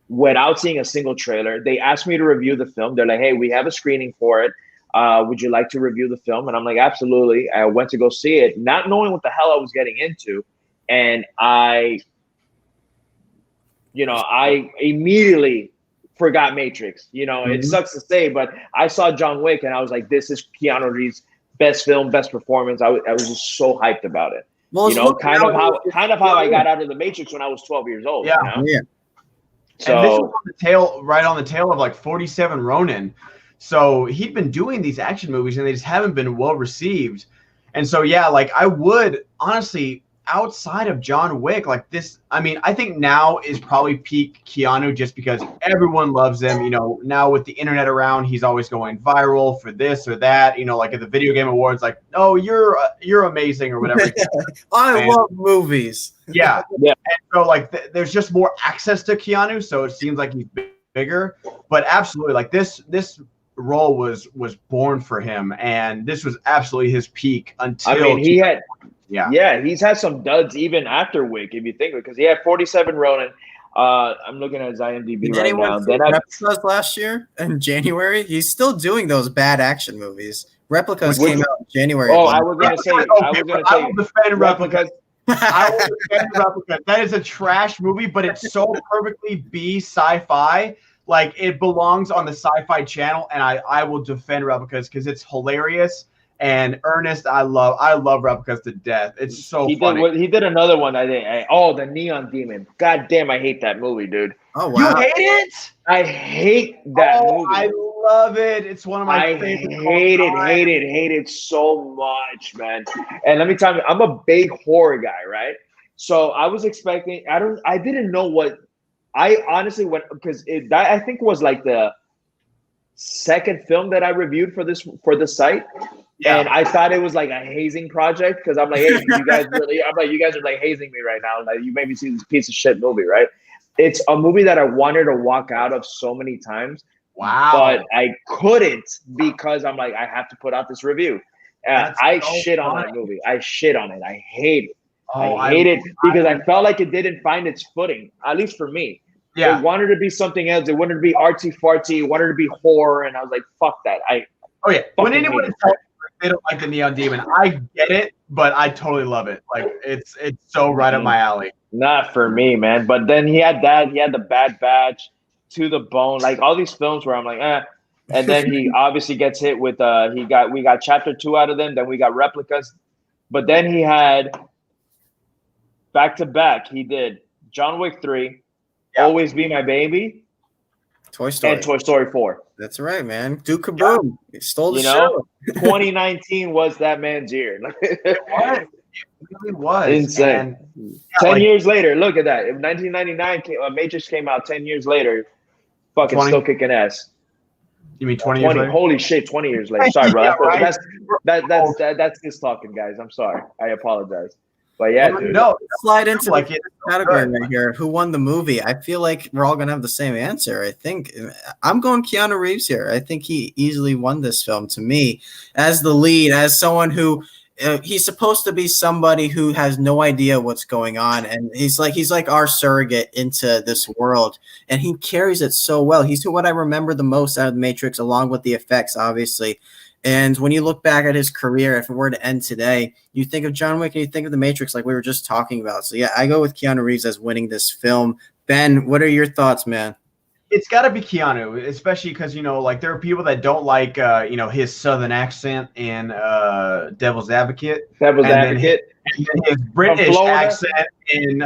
without seeing a single trailer. They asked me to review the film. They're like, hey, we have a screening for it. Would you like to review the film? And I'm like, absolutely. I went to go see it, not knowing what the hell I was getting into. And I immediately forgot Matrix. It sucks to say, but I saw John Wick and I was like, this is Keanu Reeves' best film, best performance. I was just so hyped about it. Well, kind of how I got out of the Matrix when I was 12 years old. Yeah. So, and this was right on the tail of like 47 Ronin. So he'd been doing these action movies and they just haven't been well received. And so, like I would honestly, outside of John Wick, like this, I mean, I think now is probably peak Keanu just because everyone loves him. Now with the internet around, he's always going viral for this or that. Like at the video game awards, like, oh, you're amazing or whatever. I love movies. Yeah. And so like there's just more access to Keanu, so it seems like he's bigger. But absolutely, like this role was born for him, and this was absolutely his peak until. I mean, he had. Yeah, he's had some duds even after Wick, if you think of it, because he had 47 Ronin. I'm looking at his IMDb right now. Then Replicas last year in January. He's still doing those bad action movies. Replicas came out in January. Oh, I was going to say. I will defend Replicas. I will defend Replicas. That is a trash movie, but it's so perfectly B sci-fi. Like it belongs on the Sci-Fi Channel, and I will defend Replicas because it's hilarious. And Ernest, I love Replicas to death. It's so funny. He did another one, I think. The Neon Demon. God damn, I hate that movie, dude. Oh wow, you hate it? I hate that movie. I love it. It's one of my favorites. Hate it so much, man. And let me tell you, I'm a big horror guy, right? So I was expecting. I didn't know what. I honestly went because that I think was like the second film that I reviewed for the site. Yeah. And I thought it was like a hazing project because I'm like, hey, you guys are like hazing me right now. Like, you made me see this piece of shit movie, right? It's a movie that I wanted to walk out of so many times. Wow. But I couldn't because I'm like, I have to put out this review. I shit on that movie. I shit on it. I hate it. I hate it because I felt like it didn't find its footing, at least for me. Yeah. It wanted to be something else. It wanted to be artsy fartsy. It wanted to be horror. And I was like, fuck that. When anyone is they don't like the Neon Demon, I get it, but I totally love it. Like it's so right up my alley. Not for me, man. But then he had that. He had the Bad Batch, To the Bone, like all these films where I'm like, eh. And then he obviously gets hit with we got Chapter 2 out of them. Then we got Replicas. But then he had back to back. He did John Wick 3, Always Be My Baby, Toy Story, and Toy Story 4. That's right, man. Duke Kaboom. He stole the show. 2019 was that man's year. It really was. Insane. 10 years later, look at that. In 1999, Matrix came out 10 years later. Fucking still kicking ass. You mean 20 years later? Holy shit, 20 years later. Sorry, bro. Right? That's just talking, guys. I'm sorry. I apologize. But yeah, dude. No, slide into like the category right here. Who won the movie? I feel like we're all gonna have the same answer. I think I'm going Keanu Reeves here. I think he easily won this film to me as the lead, as someone who he's supposed to be somebody who has no idea what's going on, and he's like our surrogate into this world, and he carries it so well. He's what I remember the most out of the Matrix, along with the effects, obviously. And when you look back at his career, if it were to end today, you think of John Wick and you think of The Matrix like we were just talking about. So, yeah, I go with Keanu Reeves as winning this film. Ben, what are your thoughts, man? It's got to be Keanu, especially because, like there are people that don't like, his Southern accent in Devil's Advocate. And then his British accent in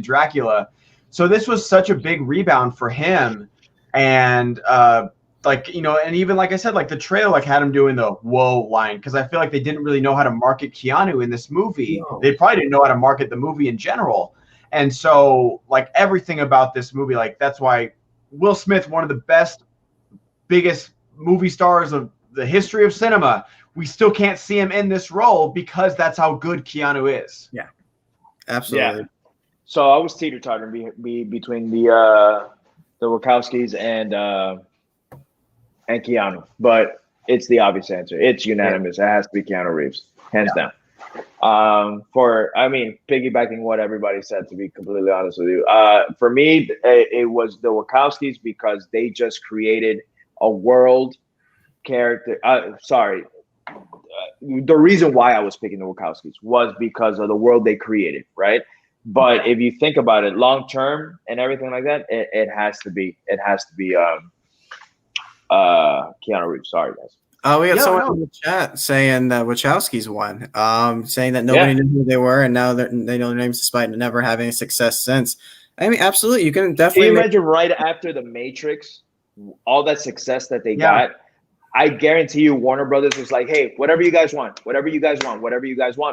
Dracula. So this was such a big rebound for him. And, and even like I said, like the trailer had him doing the whoa line because I feel like they didn't really know how to market Keanu in this movie. No. They probably didn't know how to market the movie in general. And so like everything about this movie, like that's why Will Smith, one of the biggest movie stars of the history of cinema, we still can't see him in this role because that's how good Keanu is. Yeah, absolutely. Yeah. So I was teeter-tottering between the Wachowskis and Keanu, but it's the obvious answer. It's unanimous. It has to be Keanu Reeves, hands down. Piggybacking what everybody said, to be completely honest with you, for me, it was the Wachowskis because they just created a world character. The reason why I was picking the Wachowskis was because of the world they created, right? But if you think about it long term and everything like that, it has to be Keanu Reeves. Sorry, guys. We got someone in the chat saying that Wachowski's won, saying that nobody knew who they were, and now they know their names despite never having success since. I mean, absolutely, you can definitely. Can you imagine right after The Matrix, all that success that they got? I guarantee you, Warner Brothers was like, "Hey, whatever you guys want,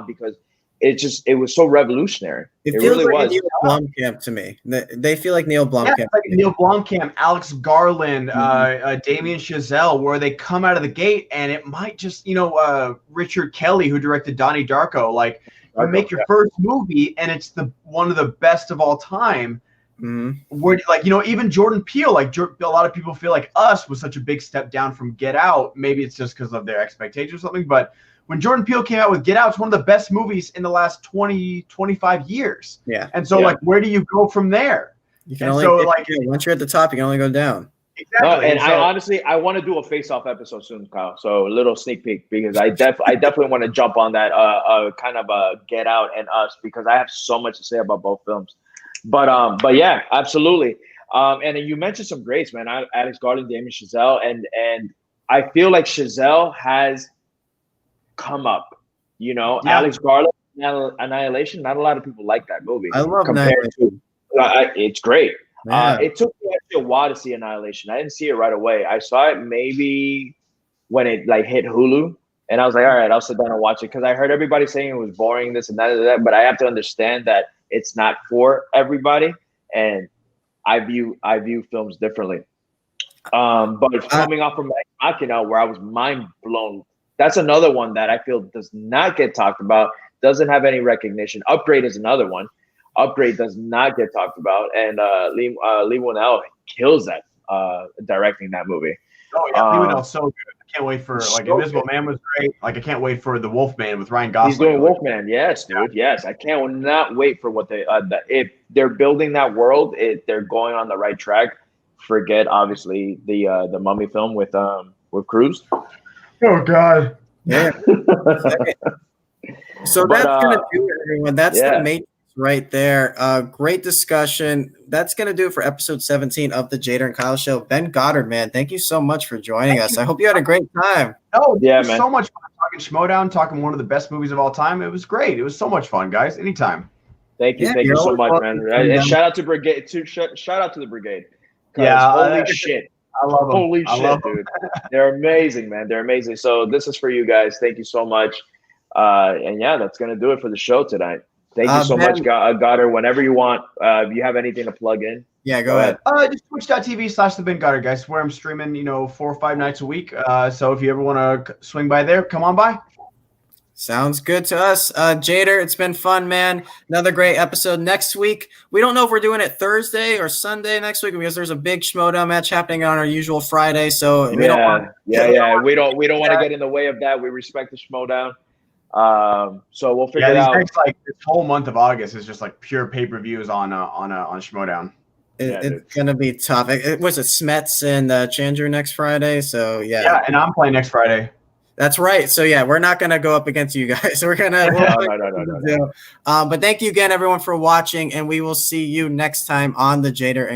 because it was so revolutionary. It really was. Neil Blomkamp to me. They feel like Neil Blomkamp. Yeah, like Neil Blomkamp, Alex Garland, Damien Chazelle, where they come out of the gate, and it might just, Richard Kelly, who directed Donnie Darko, like you make your first movie, and it's one of the best of all time. Mm-hmm. Where even Jordan Peele, like a lot of people feel like Us was such a big step down from Get Out. Maybe it's just because of their expectations or something, but when Jordan Peele came out with Get Out, it's one of the best movies in the last 20, 25 years. Yeah. And so, where do you go from there? You can only once you're at the top, you can only go down. Exactly. I want to do a face-off episode soon, Kyle. So a little sneak peek because I definitely want to jump on that kind of Get Out and Us because I have so much to say about both films. But yeah, absolutely. And you mentioned some greats, man. Alex Garland, Damien Chazelle, and I feel like Chazelle has come up. You know, Yeah. Alex Garland, Annihilation. Not a lot of people like that movie. I love compared to. It's great. Yeah. It took me actually a while to see Annihilation. I didn't see it right away. I saw it maybe when it like hit Hulu, and I was like, all right, I'll sit down and watch it because I heard everybody saying it was boring, this and that. But I have to understand that it's not for everybody, and I view films differently. But coming off from Machina, where I was mind blown, that's another one that I feel does not get talked about, doesn't have any recognition. Upgrade is another one. Upgrade does not get talked about, and Lee Whannell kills that directing that movie. Oh yeah, Lee Whannell's so good. I can't wait for like Invisible Man was great. Like I can't wait for the Wolfman with Ryan Gosling. He's doing Wolfman, yes, dude, yes. I cannot wait for what they if they're building that world. They're going on the right track. Forget obviously the Mummy film with Cruise. Oh God. Yeah. So that's gonna do it, everyone. That's the Matrix right there. Great discussion. That's gonna do it for episode 17 of the Jader and Kyle Show. Ben Goddard, man, thank you so much for joining us. I hope you had a great time. Oh yeah, it was man. So much fun talking Schmodown, talking one of the best movies of all time. It was great. It was so much fun, guys. Anytime. Thank you so much, man. And shout out to Brigade. Shout out to the Brigade. Yeah, holy shit. I love them. Holy shit, dude. They're amazing, man. They're amazing. So this is for you guys. Thank you so much. And yeah, that's going to do it for the show tonight. Thank you so much, Goddard. Whenever you want, if you have anything to plug in. Yeah, go ahead. Just twitch.tv/the Ben Goddard, guys, where I'm streaming, 4 or 5 nights a week. So if you ever want to swing by there, come on by. Sounds good to us. Jader, it's been fun, man. Another great episode next week. We don't know if we're doing it Thursday or Sunday next week because there's a big Schmodown match happening on our usual Friday. So we don't want we don't want to get in the way of that. We respect the Schmodown. So we'll figure it out. Next, this whole month of August is just like pure pay-per-views on Schmodown. It's gonna be tough. Was it Smets and Chandru next Friday? So yeah, and I'm playing next Friday. That's right. So yeah, we're not gonna go up against you guys. We're gonna. No. But thank you again, everyone, for watching, and we will see you next time on the Jader and